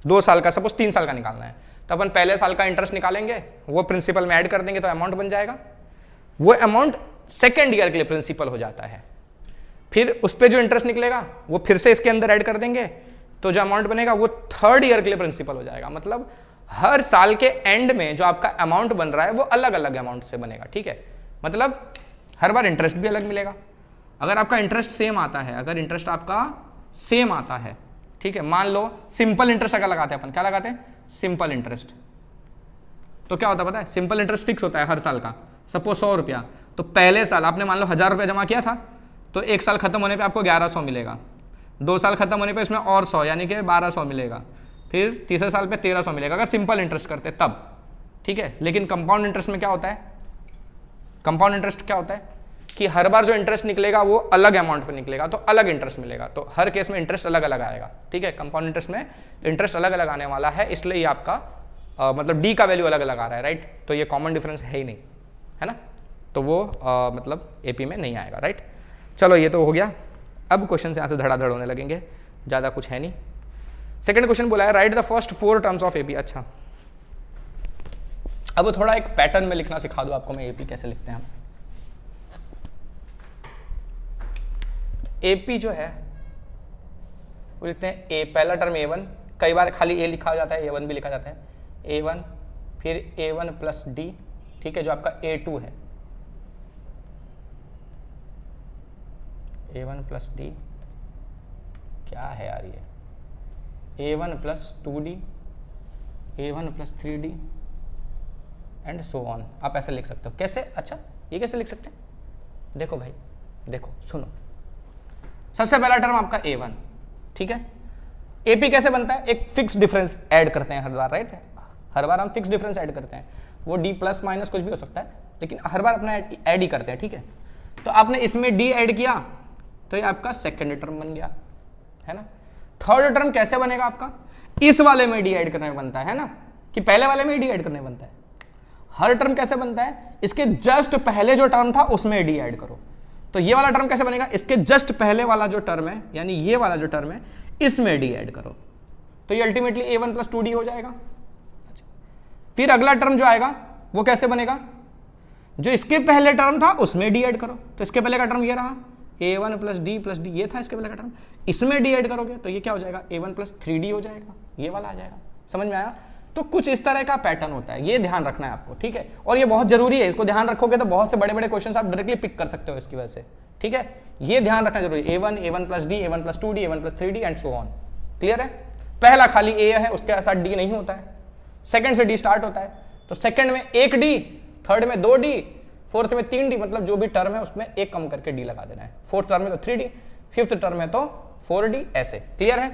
2 साल का, सपोज 3 साल का निकालना है, तो अपन पहले साल का इंटरेस्ट निकालेंगे, वो प्रिंसिपल में ऐड कर देंगे तो अमाउंट बन जाएगा, वो अमाउंट सेकेंड ईयर के लिए प्रिंसिपल हो जाता है। फिर उस पर जो इंटरेस्ट निकलेगा वो फिर से इसके अंदर ऐड कर देंगे, तो जो अमाउंट बनेगा वो थर्ड ईयर के लिए प्रिंसिपल हो जाएगा। मतलब हर साल के एंड में जो आपका अमाउंट बन रहा है वो अलग अलग अमाउंट से बनेगा, ठीक है। मतलब हर बार इंटरेस्ट भी अलग मिलेगा। अगर आपका इंटरेस्ट सेम आता है, अगर इंटरेस्ट आपका सेम आता है, ठीक है, मान लो सिंपल इंटरेस्ट अगर लगाते हैं अपन, क्या लगाते हैं, सिंपल इंटरेस्ट, तो क्या होता है पता है, सिंपल इंटरेस्ट फिक्स होता है हर साल का, सपोज 100 रुपया, तो पहले साल आपने मान लो 1000 रुपया जमा किया था, तो 1 साल खत्म होने पे आपको 1100 मिलेगा, 2 साल खत्म होने पे इसमें और 100 यानी कि 1200 मिलेगा, फिर तीसरे साल पे 1300 मिलेगा, अगर सिंपल इंटरेस्ट करते तब, ठीक है। लेकिन कंपाउंड इंटरेस्ट में क्या होता है, कंपाउंड इंटरेस्ट क्या होता है कि हर बार जो इंटरेस्ट निकलेगा वो अलग अमाउंट पे निकलेगा, तो अलग इंटरेस्ट मिलेगा, तो हर केस में इंटरेस्ट अलग अलग आएगा, ठीक है। कंपाउंड इंटरेस्ट में इंटरेस्ट अलग अलग आने वाला है, इसलिए ये आपका मतलब डी का वैल्यू अलग अलग आ रहा है, राइट। तो ये कॉमन डिफरेंस है ही नहीं, है ना, तो वो मतलब एपी में नहीं आएगा, राइट। चलो ये तो हो गया। अब क्वेश्चन यहाँ से धड़ाधड़ होने लगेंगे, ज़्यादा कुछ है नहीं। सेकंड क्वेश्चन बोला है right the first 4 terms of AP. अच्छा, अब थोड़ा एक पैटर्न में लिखना सिखा दूं आपको मैं, एपी कैसे लिखते हैं हम। एपी जो है वो लिखते हैं ए, पहला टर्म A1, कई बार खाली ए लिखा जाता है, A1 भी लिखा जाता है, A1 फिर A1 प्लस डी, ठीक है, जो आपका A2 है, A1 प्लस डी क्या है यार ये, A1 plus 2D, A1 plus 3D and so on. आप ऐसे लिख सकते हो। कैसे? अच्छा ये कैसे लिख सकते हैं? देखो भाई, देखो सुनो, सबसे पहला टर्म आपका A1, ठीक है। AP कैसे बनता है? एक फिक्स डिफरेंस ऐड करते हैं हर बार, राइट? हर बार हम फिक्स डिफरेंस ऐड करते हैं, वो D प्लस माइनस कुछ भी हो सकता है, लेकिन हर बार अपना ऐड ही करते हैं, ठीक है। तो आपने इसमें D ऐड किया तो ये आपका सेकेंड टर्म बन गया, है ना। थर्ड टर्म कैसे बनेगा आपका? इस वाले में D ऐड करने में बनता है ना, कि पहले वाले में D ऐड करने में बनता है। हर टर्म कैसे बनता है? इसके जस्ट पहले जो टर्म था उसमें D ऐड करो। तो ये वाला टर्म कैसे बनेगा? इसके जस्ट पहले वाला जो टर्म है, यानी ये वाला जो टर्म है, इसमें D ऐड करो, तो ये अल्टीमेटली A1 प्लस 2D हो जाएगा। अच्छा, फिर अगला टर्म जो आएगा वो कैसे बनेगा? जो इसके पहले टर्म था उसमें D ऐड करो। तो इसके पहले का टर्म ये रहा, A1 प्लस D, ये था इसके पहले का टर्म, इसमें D ऐड करोगे तो ये क्या हो जाएगा? A1 प्लस 3D हो जाएगा, ये वाला आ जाएगा। समझ में आया? तो कुछ इस तरह का पैटर्न होता है, ये ध्यान रखना है आपको, ठीक है। और ये बहुत जरूरी है, इसको ध्यान रखोगे तो बहुत से बड़े बड़े क्वेश्चंस आप डायरेक्टली पिक कर सकते हो इसकी वजह से, ठीक है। ये ध्यान रखना जरूरी है, A1 plus D, A1 plus 2D, A1 plus 3D and so on. Clear है? पहला खाली A है, उसके साथ D नहीं होता है, सेकंड से D स्टार्ट होता है, तो सेकंड में एक D, थर्ड में 2D, फोर्थ में 3D, मतलब जो भी टर्म है उसमें एक कम करके D लगा देना है। फोर्थ टर्म में तो 3D, फिफ्थ टर्म में तो 4D, ऐसे। क्लियर है?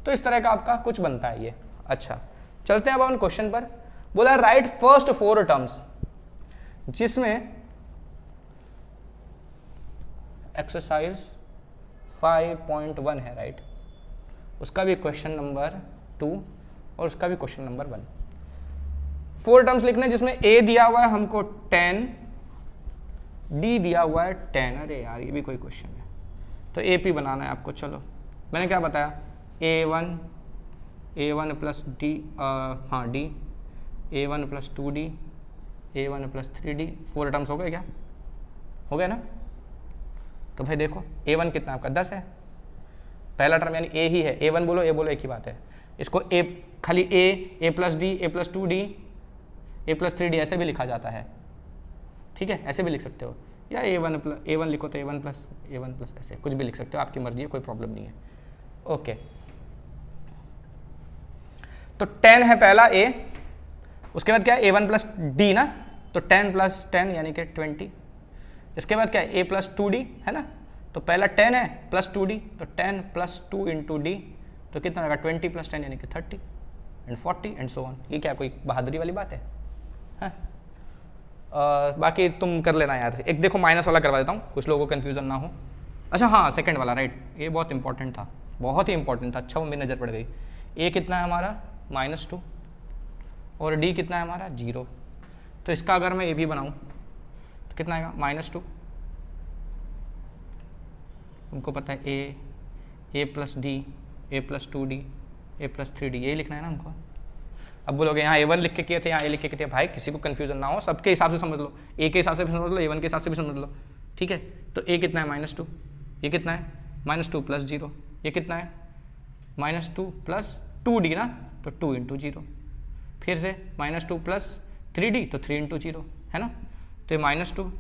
तो इस तरह का आपका कुछ बनता है ये। अच्छा, चलते हैं अब हम क्वेश्चन पर। बोला राइट फर्स्ट 4 टर्म्स, जिसमें एक्सरसाइज 5.1 है, राइट, उसका भी क्वेश्चन नंबर 2 और उसका भी क्वेश्चन नंबर 1। 4 टर्म्स लिखने जिसमें A दिया हुआ है हमको 10, D दिया हुआ है 10। अरे यार ये भी कोई क्वेश्चन है, तो AP बनाना है आपको। चलो मैंने क्या बताया, A1 प्लस D, हाँ D, A1 plus 2D, A1 plus 3D, 4 terms हो गए क्या? हो गए ना? तो भाई देखो A1 कितना आपका 10 है, पहला टर्म यानी A ही है। A1 बोलो A बोलो एक ही बात है। इसको A खाली A plus D, A plus 2D, A plus 3D ऐसे भी लिखा जाता है, ठीक है, ऐसे भी लिख सकते हो, या A1 लिखो तो A1 प्लस ऐसे कुछ भी लिख सकते हो, आपकी मर्जी है, कोई प्रॉब्लम नहीं है। ओके, तो 10 है पहला A, उसके बाद क्या है A1 प्लस D ना, तो 10 प्लस 10 यानी कि 20। इसके बाद क्या है A प्लस 2D है ना, तो पहला 10 है प्लस 2D, तो 10 प्लस 2 इंटू D, तो कितना लगा 20 प्लस 10 यानी कि 30 एंड 40 एंड सो ऑन। ये क्या कोई बहादुरी वाली बात है? हाँ, बाकी तुम कर लेना यार। एक देखो माइनस वाला करवा देता हूँ, कुछ लोगों को कन्फ्यूजन ना हो। अच्छा हाँ, सेकंड वाला, राइट, ये बहुत इंपॉर्टेंट था, बहुत ही इंपॉर्टेंट था। अच्छा वो मेरी नज़र पड़ गई। A कितना है हमारा -2 और D कितना है हमारा 0। तो इसका अगर मैं A भी बनाऊँ तो कितना आएगा -2। उनको पता है A plus D, A plus 2D, A plus 3D, यही लिखना है ना हमको। अब बोलोगे यहाँ A1 लिख के किए थे, यहाँ A लिख के किए थे। भाई किसी को कन्फ्यूजन ना हो, सबके हिसाब से समझ लो, A के हिसाब से भी समझ लो, A1 के हिसाब से भी समझ लो, ठीक है। तो A कितना है -2, ये कितना है -2 प्लस 0, ये कितना है -2 प्लस 2D ना, तो 2 इंटू 0, फिर से -2 प्लस 3D, तो 3 इंटू 0 है ना। तो ये -2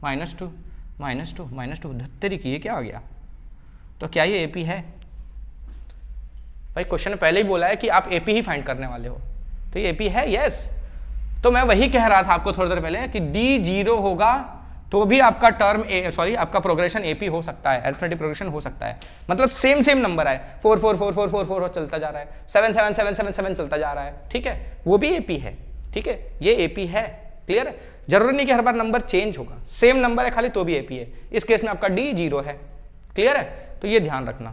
-2 -2 -2 धत्तेरी की, ये क्या आ गया? तो क्या ये AP है? भाई क्वेश्चन ने पहले ही बोला है कि आप AP ही फाइंड करने वाले हो, तो ये AP है, यस। तो मैं वही कह रहा था आपको थोड़ी देर पहले कि D 0 होगा तो भी आपका टर्म आपका प्रोग्रेशन AP हो सकता है, अरिथमेटिक प्रोग्रेशन हो सकता है। मतलब सेम नंबर है, 4 4 4 4 4 4 चलता जा रहा है, 7 7 7 7 7 चलता जा रहा है, ठीक है, वो भी AP है, ठीक है, ये AP है। क्लियर है? जरूरी नहीं कि हर बार नंबर चेंज होगा, सेम नंबर है खाली तो भी AP है। इस केस में आपका D 0 है। क्लियर है? तो ये ध्यान रखना,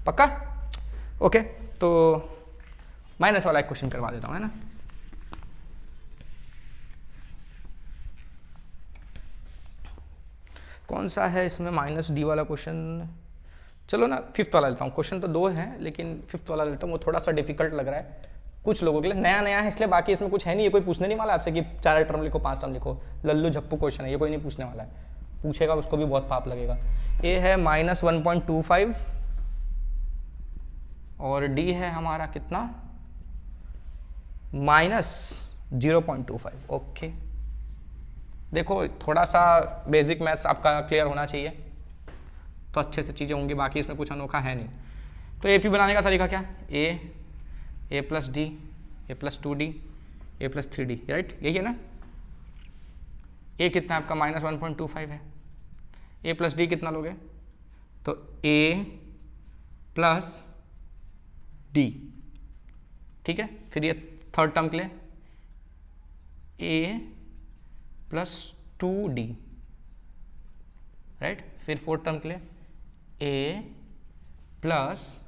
पक्का? ओके, तो माइनस वाला एक क्वेश्चन करवा देता हूं, है ना। कौन सा है इसमें -D वाला क्वेश्चन? चलो ना फिफ्थ वाला लेता हूँ। क्वेश्चन तो 2 हैं लेकिन फिफ्थ वाला लेता हूँ, वो थोड़ा सा डिफिकल्ट लग रहा है कुछ लोगों के लिए, नया है इसलिए। बाकी इसमें कुछ है नहीं, ये कोई पूछने नहीं वाला आपसे कि 4 टर्म लिखो 5 टर्म लिखो, लल्लू झप्पू क्वेश्चन है, ये कोई नहीं पूछने वाला है। पूछेगा उसको भी बहुत पाप लगेगा। ये है -1.25 और d है हमारा कितना, -0.25। ओके, देखो थोड़ा सा बेसिक मैथ्स आपका क्लियर होना चाहिए तो अच्छे से चीज़ें होंगी, बाकी इसमें कुछ अनोखा है नहीं। तो AP बनाने का तरीका क्या, a plus d, a plus 2d, a plus 3d, right, यही है ना। a कितना है आपका -1.25 है, a प्लस d कितना लोगे, तो a प्लस d, ठीक है। फिर ये थर्ड टर्म के लिए a प्लस 2d, राइट। फिर फोर्थ टर्म के लिए a प्लस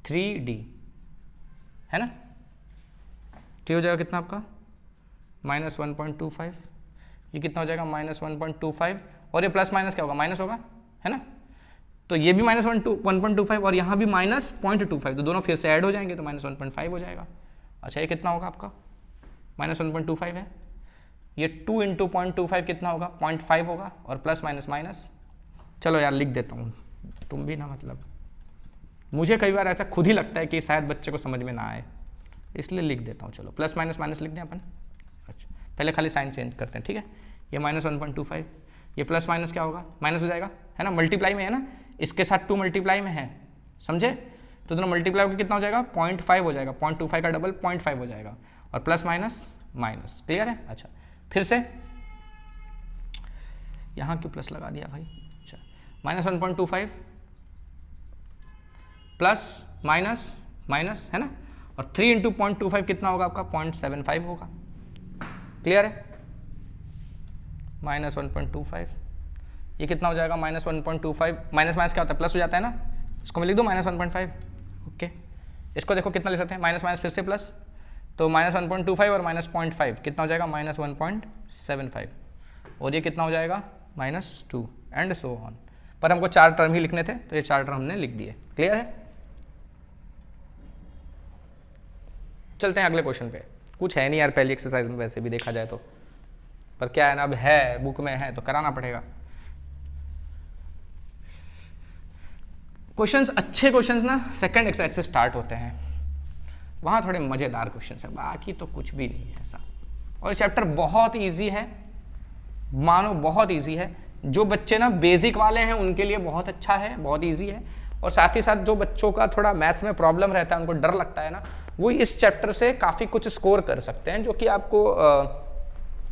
3d, है ना। तो हो जाएगा कितना आपका -1.25, ये कितना हो जाएगा -1.25, और ये प्लस माइनस क्या होगा, माइनस होगा, है ना। तो ये भी -1.25 और यहाँ भी -0.25, तो दोनों फिर से ऐड हो जाएंगे तो -1.5 हो जाएगा। अच्छा, ये कितना होगा आपका -1.25 है, ये 2 × 0.25 कितना होगा, 0.5 होगा, और प्लस माइनस माइनस। चलो यार लिख देता हूँ, तुम भी ना, मतलब मुझे कई बार ऐसा खुद ही लगता है कि शायद बच्चे को समझ में ना आए, इसलिए लिख देता हूँ। चलो प्लस माइनस माइनस लिख दें अपन। अच्छा, पहले खाली साइन चेंज करते हैं, ठीक है। ये -1.25, ये प्लस माइनस क्या होगा, माइनस हो जाएगा, है ना, मल्टीप्लाई में है ना, इसके साथ 2 मल्टीप्लाई में है, समझे। तो दोनों मल्टीप्लाई होकर कितना हो जाएगा, 0.5 हो जाएगा, 0.25 का डबल 0.5 हो जाएगा, और प्लस माइनस माइनस, क्लियर है। अच्छा, फिर से यहाँ क्यों प्लस लगा दिया भाई। अच्छा, -1.25 प्लस माइनस माइनस, है ना, और 3 × 0.25 कितना होगा आपका, 0.75 होगा, क्लियर है। -1.25, ये कितना हो जाएगा -1.25, माइनस माइनस क्या होता है, प्लस हो जाता है ना, इसको मैं लिख दूँ -1.5। ओके, इसको देखो कितना ले सकते हैं, माइनस माइनस फिर से प्लस, तो -1.25 और -0.5 कितना हो जाएगा, -1.75, और ये कितना हो जाएगा -2, एंड सो ऑन। पर हमको 4 टर्म ही लिखने थे तो ये 4 टर्म हमने लिख दिए, क्लियर है। चलते हैं अगले क्वेश्चन पे। कुछ है नहीं यार पहली एक्सरसाइज में, वैसे भी देखा जाए तो, पर क्या है ना, अब है बुक में है तो कराना पड़ेगा। क्वेश्चंस, अच्छे क्वेश्चंस ना सेकंड एक्सरसाइज से स्टार्ट होते हैं, वहाँ थोड़े मज़ेदार क्वेश्चंस है, बाकी तो कुछ भी नहीं है ऐसा। और चैप्टर बहुत इजी है, मानो बहुत इजी है। जो बच्चे ना बेसिक वाले हैं उनके लिए बहुत अच्छा है, बहुत इजी है। और साथ ही साथ जो बच्चों का थोड़ा मैथ्स में प्रॉब्लम रहता है, उनको डर लगता है ना, वो इस चैप्टर से काफ़ी कुछ स्कोर कर सकते हैं, जो कि आपको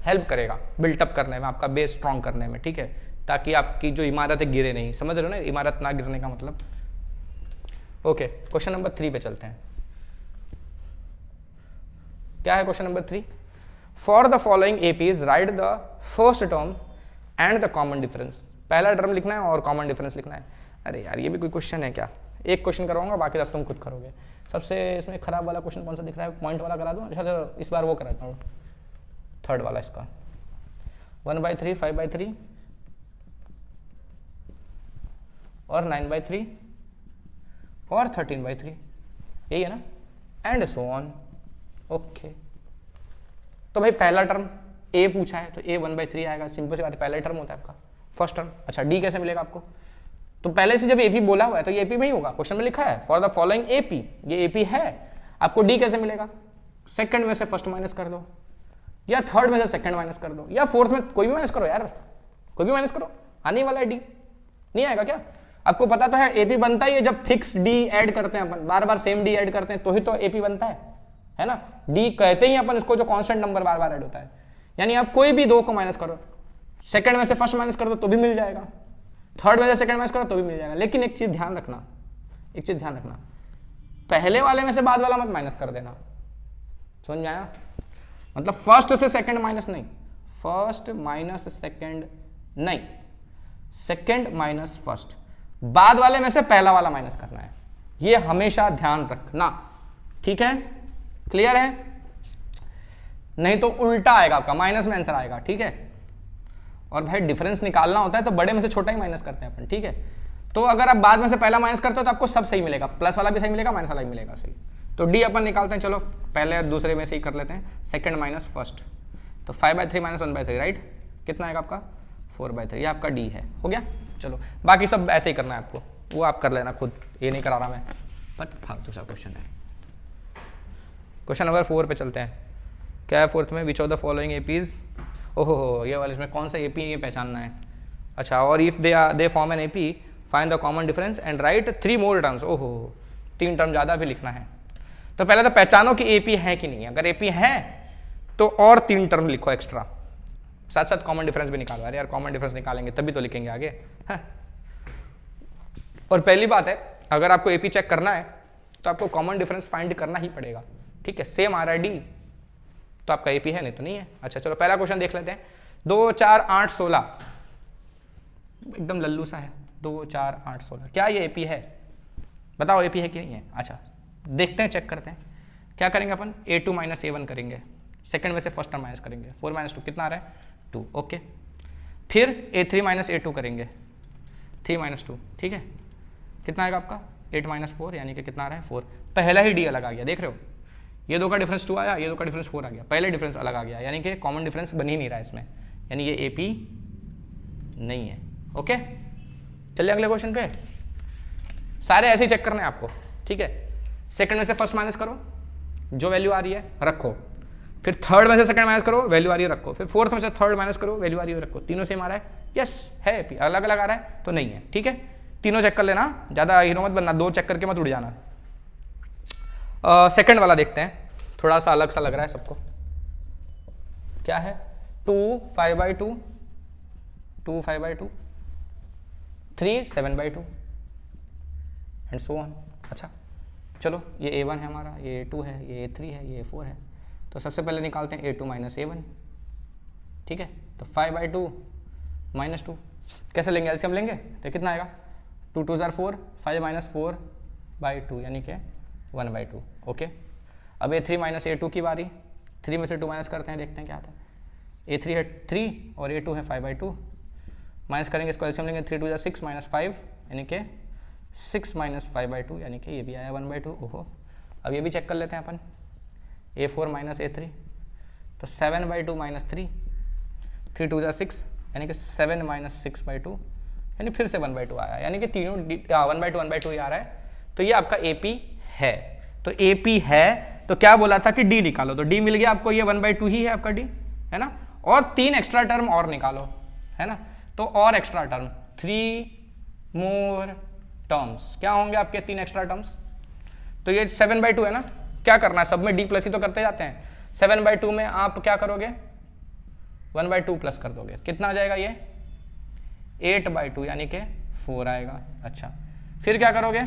हेल्प करेगा बिल्टअप करने में, आपका बेस स्ट्रॉन्ग करने में, ठीक है, ताकि आपकी जो इमारत है गिरे नहीं, समझ रहे हो ना, इमारत ना गिरने का मतलब। ओके, क्वेश्चन नंबर 3 पे चलते हैं। क्या है question number 3, for the following APs right the first term and the common difference. पहला टर्म लिखना है और कॉमन डिफरेंस लिखना है। अरे यार, ये भी कोई क्वेश्चन है क्या, एक क्वेश्चन करवाऊंगा, बाकी सब तुम खुद करोगे। सबसे इसमें खराब वाला क्वेश्चन कौन सा दिख रहा है, पॉइंट वाला करा दूं। अच्छा चलो इस बार वो कराता हूँ, थर्ड वाला, इसका 1/3, 5/3 और 9/3 और 13/3, यही है ना, एंड सो ऑन। ओके, तो भाई पहला टर्म ए पूछा है तो ए 1/3 आएगा, सिंपल सी बात है, पहला टर्म होता है आपका फर्स्ट टर्म। अच्छा, डी कैसे मिलेगा आपको, तो पहले से जब एपी बोला हुआ है तो ये एपी में ही होगा, क्वेश्चन में लिखा है फॉर द फॉलोइंग एपी, ये एपी है। आपको डी कैसे मिलेगा, सेकंड में से फर्स्ट माइनस कर दो, या थर्ड में से सेकंड माइनस कर दो, या फोर्थ में कोई भी माइनस करो यार, कोई भी माइनस करो, आने वाला है डी, नहीं आएगा क्या। आपको पता तो है एपी बनता ही है जब फिक्स डी ऐड करते हैं अपन, बार बार सेम डी ऐड करते हैं तो ही तो एपी बनता है ना। डी कहते ही अपन इसको जो कांस्टेंट नंबर बार बार ऐड होता है, यानी आप कोई भी दो को माइनस करो, सेकंड में से फर्स्ट माइनस कर दो तो भी मिल जाएगा, थर्ड में से सेकंड माइनस करो तो भी मिल जाएगा। लेकिन एक चीज ध्यान रखना, एक चीज ध्यान रखना, पहले वाले में से बाद वाला मत माइनस कर देना, समझ में आया। मतलब फर्स्ट से सेकंड माइनस नहीं, फर्स्ट माइनस सेकंड नहीं, सेकंड माइनस फर्स्ट, बाद वाले में से पहला वाला माइनस करना है, ये हमेशा ध्यान रखना, ठीक है, क्लियर है। नहीं तो उल्टा आएगा आपका, माइनस में आंसर आएगा, ठीक है। और भाई डिफरेंस निकालना होता है तो बड़े में से छोटा ही माइनस करते हैं अपन, ठीक है। तो अगर आप बाद में से पहला माइनस करते हो तो आपको सब सही मिलेगा, प्लस वाला भी सही मिलेगा, माइनस वाला भी मिलेगा सही। तो डी अपन निकालते हैं, चलो पहले दूसरे में से ही कर लेते हैं, सेकंड माइनस फर्स्ट, तो 5/3 - 1/3, राइट, कितना आएगा आपका 4/3, ये आपका डी है, हो गया। चलो बाकी सब ऐसे ही करना है आपको, वो आप कर लेना खुद, ये नहीं करा रहा मैं, बट फालतू सा क्वेश्चन है। क्वेश्चन नंबर 4 पे चलते हैं। क्या है फोर्थ में? Which of the following APs, ओहो ये वाले इसमें कौन सा एपी ये पहचानना है। अच्छा, और if they form an AP find the common difference and right 3 more terms, ओहो 3 टर्म ज़्यादा भी लिखना है। तो पहले तो पहचानो कि एपी है कि नहीं है, अगर एपी है तो और 3 टर्म लिखो एक्स्ट्रा, साथ साथ कॉमन डिफरेंस भी निकालो। अरे यार कॉमन डिफरेंस निकालेंगे तभी तो लिखेंगे आगे, है? और पहली बात है, अगर आपको एपी चेक करना है तो आपको कॉमन डिफरेंस फाइंड करना ही पड़ेगा, ठीक है? सेम आरआईडी तो आपका एपी है, नहीं तो नहीं है। अच्छा चलो पहला क्वेश्चन देख लेते हैं। 2 4 8 16 एकदम लल्लू सा है। 2 4 8 16 क्या ये एपी है? बताओ एपी है कि नहीं है। अच्छा देखते हैं, चेक करते हैं। क्या करेंगे अपन? a2 माइनस a1 करेंगे, सेकंड में से फर्स्ट टर्म माइनस करेंगे। 4 माइनस 2 कितना आ रहा है? 2, ओके। फिर a3 माइनस a2 करेंगे, 3 माइनस 2, ठीक है? कितना आएगा आपका? 8 माइनस 4 यानी कि कितना आ रहा है? 4। पहला ही डी अलग आ गया, देख रहे हो? ये 2 का डिफरेंस 2 आया, ये 2 का डिफरेंस 4 आ गया, पहले डिफरेंस अलग आ गया, यानी कि कॉमन डिफरेंस बन ही नहीं रहा है इसमें, यानी ये एपी नहीं है। ओके चलिए अगले क्वेश्चन पे। सारे ऐसे ही चेक करने हैं आपको, ठीक है? सेकंड में से फर्स्ट माइनस करो, जो वैल्यू आ रही है रखो, फिर थर्ड में से सेकंड माइनस करो, वैल्यू आ रही है रखो, फिर फोर्थ में से थर्ड माइनस करो, वैल्यू आ रही है रखो। तीनों सेम आ रहा है? यस है एपी। अलग अलग आ रहा है तो नहीं है, ठीक है? तीनों चेक कर लेना, ज़्यादा हीरो मत बनना, 2 चेक करके मत उड़ जाना। सेकंड वाला देखते हैं, थोड़ा सा अलग सा लग रहा है सबको। क्या है? 2 5/2, 2 5/2, 3 7/2 एंड सो ऑन। अच्छा चलो ये a1 है हमारा, ये a2 है, ये a3 है, ये a4 है। तो सबसे पहले निकालते हैं a2 माइनस a1, ठीक है? तो 5/2 माइनस 2 कैसे लेंगे? एलसीएम लेंगे तो कितना आएगा? 2 2 जार 4, 5 माइनस 4/2 यानी कि 1/2, ओके। अब a3 माइनस a2 की बारी, 3 में से 2 माइनस करते हैं, देखते हैं क्या आता है। a3 है 3 और a2 है 5/2, माइनस करेंगे, इसको एलसीएम लेंगे, 3 2 जार 6 माइनस 5 यानी कि 6 माइनस 5/2 यानी कि ये भी आया 1/2। ओहो अब ये भी चेक कर लेते हैं अपन, a4 माइनस a3 तो 7/2 माइनस 3, 3 2 जार 6 यानी कि 7 माइनस 6/2 यानी फिर से 1/2 आया, यानी कि तीनों 1/2 ही आ रहा है। तो ये आपका एपी है। तो एपी है तो क्या बोला था कि डी निकालो, तो डी मिल गया आपको, ये 1/2 ही है आपका डी, है ना? और 3 एक्स्ट्रा टर्म और निकालो, है ना? तो और एक्स्ट्रा टर्म 3 मोर टर्म्स, क्या होंगे आपके 3 एक्स्ट्रा टर्म्स? तो ये 7/2 है ना, क्या करना है? सब में डी प्लस ही तो करते जाते हैं। 7/2 में आप क्या करोगे? 1/2 प्लस कर दोगे, कितना आ जाएगा? ये 8/2 यानी कि 4 आएगा। अच्छा फिर क्या करोगे?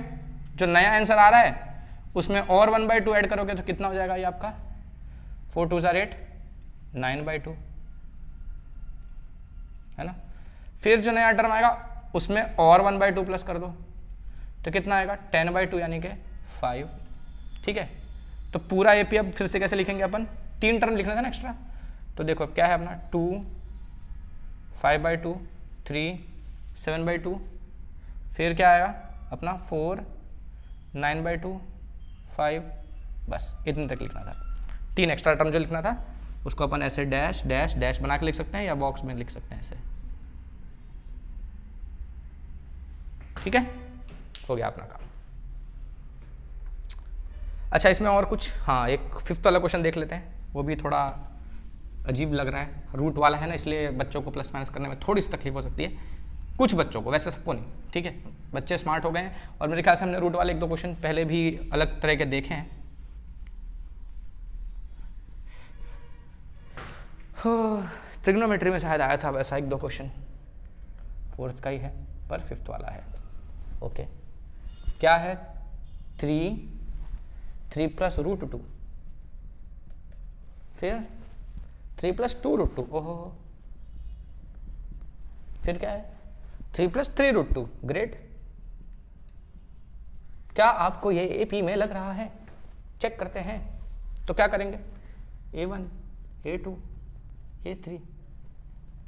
जो नया आंसर आ रहा है उसमें और 1/2 ऐड करोगे तो कितना हो जाएगा ये आपका? 4 2 जार 8, 9/2, है ना? फिर जो नया टर्म आएगा उसमें और 1/2 प्लस कर दो तो कितना आएगा? 10/2 यानी कि 5, ठीक है? तो पूरा एपी अब फिर से कैसे लिखेंगे अपन? 3 टर्म लिखना था ना एक्स्ट्रा, तो देखो अब क्या है अपना 2 5/2 3 7/2, फिर क्या आएगा अपना 4 9/2 5, बस इतने तक लिखना था। 3 एक्स्ट्रा टर्म जो लिखना था उसको अपन ऐसे डैश डैश डैश बना के लिख सकते हैं या बॉक्स में लिख सकते हैं ऐसे, ठीक है? हो गया अपना काम। अच्छा इसमें और कुछ, हाँ एक 5th वाला क्वेश्चन देख लेते हैं, वो भी थोड़ा अजीब लग रहा है, रूट वाला है ना, इसलिए बच्चों को प्लस माइनस करने में थोड़ी सी तकलीफ हो सकती है, कुछ बच्चों को, वैसे सबको नहीं, ठीक है? बच्चे स्मार्ट हो गए हैं और मेरे ख्याल से हमने रूट वाले 1-2 क्वेश्चन पहले भी अलग तरह के देखे हैं। ट्रिग्नोमेट्री में शायद आया था वैसा 1-2 क्वेश्चन, 4th का ही है पर 5th वाला है, ओके। क्या है? 3 प्लस √2, फिर 3 प्लस 2√2, ओहो, फिर क्या है? 3 प्लस 3√2, ग्रेट। क्या आपको ये एपी में लग रहा है? चेक करते हैं। तो क्या करेंगे? a1 a2 a3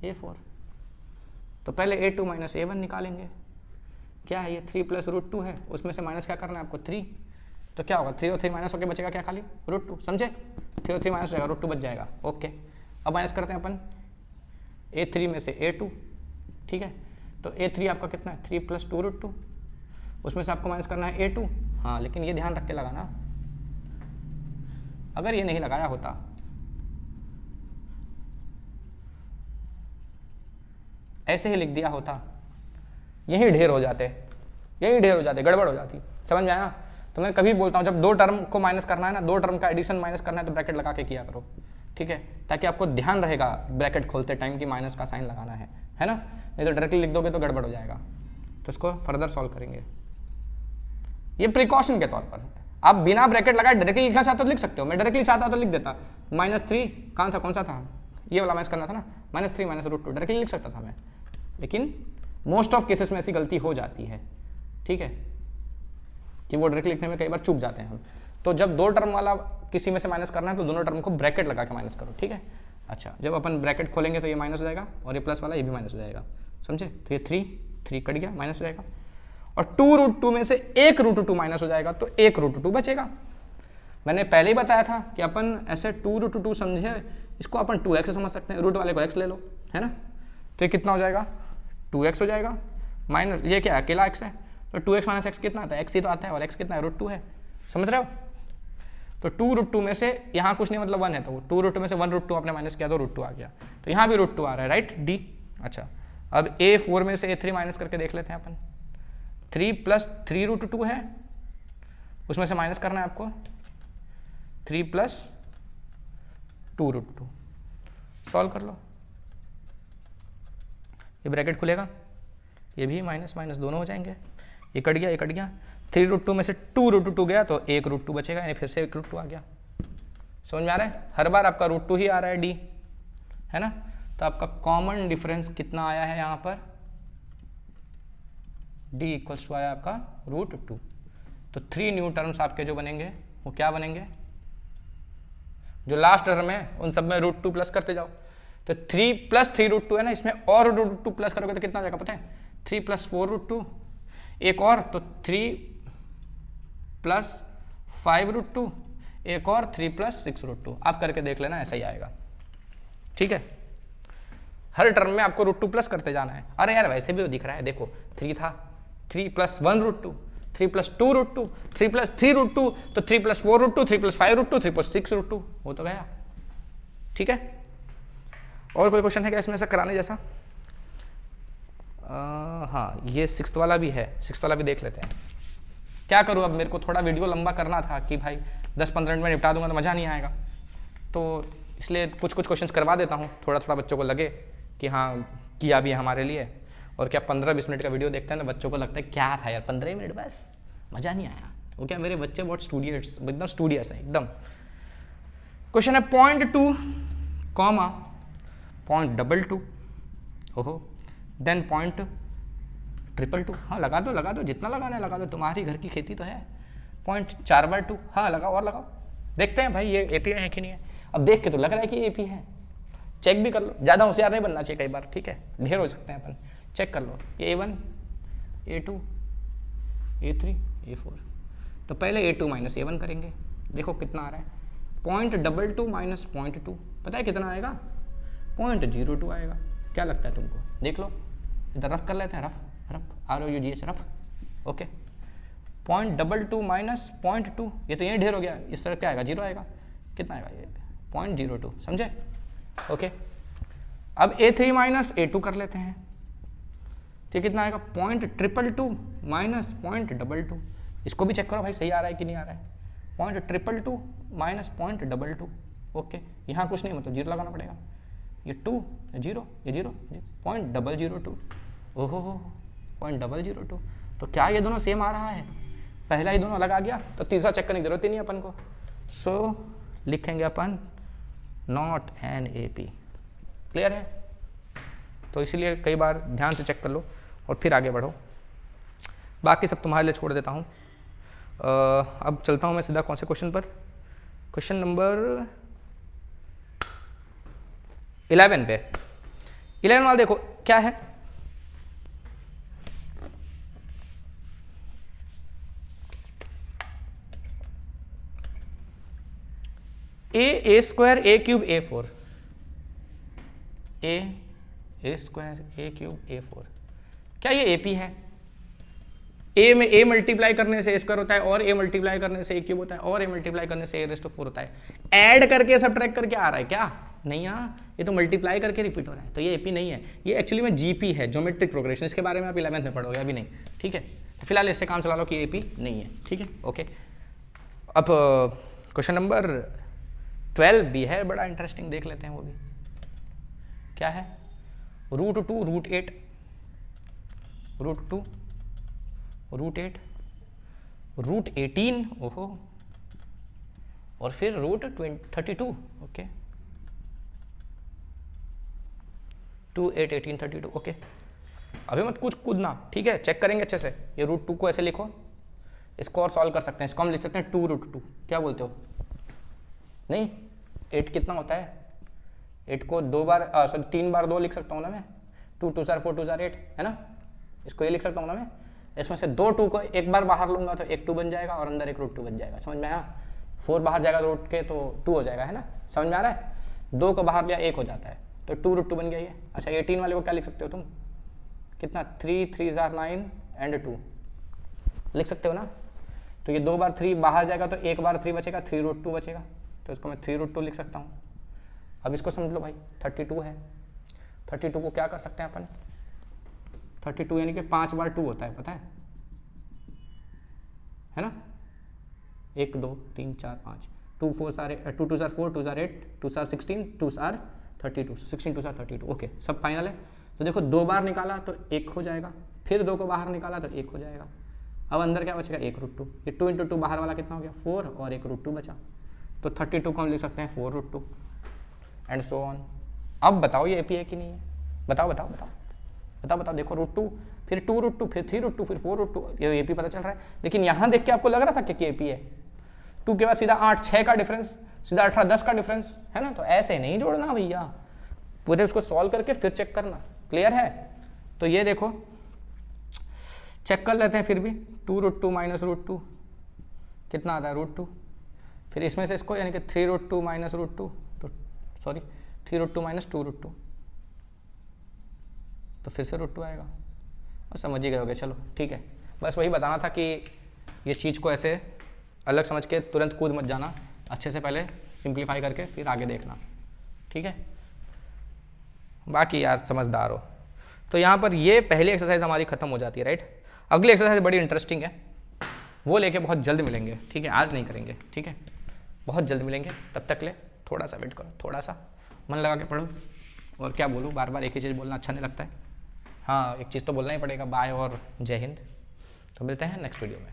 a4, तो पहले a2 माइनस a1 निकालेंगे। क्या है ये? 3 प्लस √2 है, उसमें से माइनस क्या करना है आपको? 3, तो क्या होगा? 3 और 3 माइनस होकर बचेगा क्या? खाली √2, समझे? 3 और 3 माइनस हो जाएगा, √2 बच जाएगा, ओके। अब माइनस करते हैं अपन a3 में से a2, ठीक है? तो a3 आपका कितना है? 3 प्लस 2√2, उसमें से आपको माइनस करना है a2, हाँ लेकिन ये ध्यान रख के लगाना, अगर ये नहीं लगाया होता ऐसे ही लिख दिया होता, यही ढेर हो जाते, यही ढेर हो जाते, गड़बड़ हो जाती। समझ में आया? तो मैं कभी बोलता हूँ जब दो टर्म को माइनस करना है ना, दो टर्म का एडिशन माइनस करना है तो ब्रैकेट लगा के किया करो, ठीक है, ताकि आपको ध्यान रहेगा ब्रैकेट खोलते टाइम की माइनस का साइन लगाना है ना, नहीं तो डायरेक्टली लिख दोगे तो गड़बड़ हो जाएगा। तो इसको फर्दर सॉल्व करेंगे, ये प्रिकॉशन के तौर पर। आप बिना ब्रैकेट लगाए डायरेक्टली लिखना चाहते हो तो लिख सकते हो, मैं डायरेक्टली चाहता तो लिख देता -3, कहाँ था, कौन सा था, ये वाला माइनस करना था ना, -3 -√2 डायरेक्टली लिख सकता था मैं, लेकिन मोस्ट ऑफ केसेस में ऐसी गलती हो जाती है, ठीक है, कि वो डायरेक्टली लिखने में कई बार चूक जाते हैं हम। तो जब दो टर्म वाला किसी में से माइनस करना है तो दोनों टर्म को ब्रैकेट लगा के माइनस करो, ठीक है। अच्छा, जब अपन ब्रैकेट खोलेंगे तो ये माइनस हो जाएगा और ये प्लस वाला ये भी माइनस हो जाएगा, समझे। तो ये 3 कट गया, माइनस हो जाएगा, और 2√2 में से 1√2 माइनस हो जाएगा तो 1√2 बचेगा। मैंने पहले ही बताया था कि अपन ऐसे 2√2 समझे, इसको अपन 2x समझ सकते हैं, रूट वाले को x ले लो, है ना। तो ये कितना हो जाएगा, 2x हो जाएगा, माइनस ये क्या है, अकेला x है, तो 2x - x कितना आता है, x ही तो आता है, और x कितना है, √2 है, समझ रहे हो। तो 2√2 में से यहाँ कुछ नहीं मतलब 1 है, तो 2√2 में से 1√2 आपने माइनस किया तो √2 आ गया, तो यहाँ भी √2 आ रहा है, राइट, डी। अच्छा, अब A4 में से A3 माइनस करके देख लेते हैं अपन। 3 + 3√2 है, उसमें से माइनस करना है आपको 3 + 2√2, सॉल्व कर लो, ये ब्रैकेट खुलेगा, ये भी माइनस माइनस दोनों हो जाएंगे, ये कट गया, ये कट गया, 3√2 में से 2√2 गया तो 1√2 बचेगा, यानी फिर से 1√2 आ गया। समझ में आ रहा है, हर बार आपका √2 ही आ रहा है, डी, है ना। तो आपका कॉमन डिफरेंस कितना आया है यहाँ पर, डी इक्वल्स टू आया आपका √2। तो 3 न्यू टर्म्स आपके जो बनेंगे वो क्या बनेंगे, जो लास्ट टर्म है उन सब में √2 प्लस करते जाओ। तो 3 + 3√2 है ना, इसमें और √2 प्लस करोगे तो कितना हो जाएगा पता है, 3 + 4√2, एक और तो 3 + 5√2, एक और 3 + 6√2, आप करके देख लेना, ऐसा ही आएगा, ठीक है। हर टर्म में आपको √2 प्लस करते जाना है। अरे यार वैसे भी वो दिख रहा है, देखो 3 था, 3 + 1√2, 3 + 2√2, 3 + 3√2, तो 3 + 4√2, 3 + 5√2, 3 + 6√2, वो तो गया, ठीक है। और कोई क्वेश्चन है क्या इसमें से कराने जैसा? हाँ, ये 6th वाला भी है, 6th वाला भी देख लेते हैं। क्या करूँ अब, मेरे को थोड़ा वीडियो लंबा करना था कि भाई 10-15 मिनट में निपटा दूंगा तो मज़ा नहीं आएगा, तो इसलिए कुछ क्वेश्चंस करवा देता हूँ, थोड़ा थोड़ा बच्चों को लगे कि हाँ किया भी है हमारे लिए। और क्या 15-20 मिनट का वीडियो देखते हैं तो बच्चों को लगता है क्या था यार 15 मिनट बस, मज़ा नहीं आया। वो क्या, मेरे बच्चे बहुत स्टूडियस, एकदम स्टूडियस है एकदम। क्वेश्चन है 0.2, 0.22, ओहो, देन 0.222, हाँ लगा दो, जितना लगाना है लगा दो, तुम्हारी घर की खेती तो है। 0.4/2, हाँ लगाओ और लगाओ, देखते हैं भाई ये AP है कि नहीं है। अब देख के तो लग रहा है कि AP है, चेक भी कर लो, ज़्यादा होशियार नहीं बनना चाहिए कई बार, ठीक है, ढेर हो सकते हैं अपन, चेक कर लो। A1, A2, A3, A4, तो पहले A2 - A1 करेंगे, देखो कितना आ रहा है, 0.22 - 0.2, पता है कितना आएगा, 0.02 आएगा। क्या लगता है तुमको, देख लो, इधर रफ कर लेते हैं, रफ ROUGH रफ, ओके। 0.22 - 0.2, ये तो यही ढेर हो गया, इस तरफ क्या आएगा, 0 आएगा, कितना आएगा ये 0.02, समझे, ओके। अब A3 - A2 कर लेते हैं, तो कितना आएगा 0.222 - 0.22, इसको भी चेक करो भाई सही आ रहा है कि नहीं आ रहा है, 0.222 - 0.22, ओके। यहाँ कुछ नहीं मतलब 0 लगाना पड़ेगा, ये 2, 0, ये 0, 0.002, ओहो हो 0.002, तो क्या ये दोनों सेम आ रहा है, पहला ही दोनों अलग आ गया, तो तीसरा चेक करने की जरूरत ही नहीं अपन को। सो लिखेंगे अपन नॉट एन AP, क्लियर है। तो इसलिए कई बार ध्यान से चेक कर लो और फिर आगे बढ़ो, बाकी सब तुम्हारे लिए छोड़ देता हूँ। अब चलता हूँ मैं सीधा कौन से क्वेश्चन पर, क्वेश्चन नंबर 11 पे। 11 वाला देखो क्या है, A² A³ A4, A² A³ A4, क्या ये AP है, ए में ए मल्टीप्लाई करने से ए स्क्वायर होता है, और ए मल्टीप्लाई करने से ए क्यूब होता है, और ए मल्टीप्लाई करने से ए रेज़ टू 4 होता है। ऐड करके सब्ट्रैक्ट करके आ रहा है क्या? नहीं ये तो मल्टीप्लाई करके रिपीट हो रहा है, तो ये एपी नहीं है, ये एक्चुअली में जीपी है, ज्योमेट्रिक प्रोग्रेशन। इसके बारे में आप 11th में पढ़ोगे, अभी नहीं, ठीक है। फिलहाल इससे काम चला लो कि एपी नहीं है, ठीक है, ओके। अब क्वेश्चन नंबर 12 भी है बड़ा इंटरेस्टिंग, देख लेते हैं वो भी क्या है। √2 √8 √2 √8 √18, ओहो, और फिर √32, ओके, 2 8 18 32, ओके। अभी मत कुछ कूदना, ठीक है, चेक करेंगे अच्छे से। ये √2 को ऐसे लिखो, इसको और सॉल्व कर सकते हैं, इसको हम लिख सकते हैं 2 √2, क्या बोलते हो? नहीं, 8 कितना होता है? 8 को 3 बार 2 लिख सकता हूँ ना मैं, 2 2 4 4 2 4 8, है ना? इसको ये लिख सकता हूँ ना मैं। इसमें से 2 2 को एक बार बाहर लूंगा तो एक 2 बन जाएगा, और अंदर एक √2 बन जाएगा, समझ में आया? 4 बाहर जाएगा रूट के तो 2 हो जाएगा, है ना? समझ में आ रहा है? 2 को बाहर लिया 1 हो जाता है, तो 2 √2 बन गया ये। अच्छा, 18 वाले को क्या लिख सकते हो तुम? कितना? 3 3 9 एंड 2 लिख सकते हो ना? तो ये 2 बार 3 बाहर जाएगा तो एक बार 3 बचेगा, 3 √2 बचेगा, तो इसको मैं 3 √2 लिख सकता हूँ। अब इसको समझ लो भाई, 32 है, 32 को क्या कर सकते हैं अपन? 32 यानी कि 5 बार 2 होता है, पता है ना? 1 2 3 4 5, 2 4 2 2 4 2 8 2 16 2 32, 16 2 32, ओके, सब फाइनल है। तो देखो 2 बार निकाला तो 1 हो जाएगा, फिर 2 को बाहर निकाला तो 1 हो जाएगा। अब अंदर क्या बचेगा? 1 √2, ये 2 × 2 बाहर वाला कितना हो गया? 4, और 1 √2 बचा, तो 32 को हम लिख सकते हैं 4 √2 एंड सो ऑन। अब बताओ ये एपी है कि नहीं है? बताओ बताओ बताओ बताओ बताओ। देखो √2, फिर 2 √2, फिर 3 √2, फिर 4 √2, ये एपी पता चल रहा है। लेकिन यहाँ देख के आपको लग रहा था कि एपी है? 2 के बाद सीधा 8 6 का डिफरेंस, सीधा 18 10 का डिफरेंस, है ना? तो ऐसे नहीं जोड़ना भैया, पूरे उसको सॉल्व करके फिर चेक करना। क्लियर है? तो ये देखो, चेक कर लेते हैं फिर भी। 2 √2 माइनस √2 कितना आता है? √2। फिर इसमें से इसको यानी कि 3 √2 माइनस √2, तो सॉरी 3 √2 माइनस 2 √2, तो फिर से √2 आएगा। और समझ ही गए होगे, चलो ठीक है। बस वही बताना था कि ये चीज़ को ऐसे अलग समझ के तुरंत कूद मत जाना, अच्छे से पहले सिंप्लीफाई करके फिर आगे देखना, ठीक है? बाकी यार समझदार हो। तो यहाँ पर ये पहली एक्सरसाइज हमारी खत्म हो जाती है, राइट? अगली एक्सरसाइज बड़ी इंटरेस्टिंग है, वो लेके बहुत जल्द मिलेंगे, ठीक है? आज नहीं करेंगे, ठीक है? बहुत जल्द मिलेंगे, तब तक ले थोड़ा सा वेट करो, थोड़ा सा मन लगा के पढ़ो। और क्या बोलूँ, बार बार एक ही चीज़ बोलना अच्छा नहीं लगता है। हाँ, एक चीज़ तो बोलना ही पड़ेगा, बाय और जय हिंद। तो मिलते हैं नेक्स्ट वीडियो में।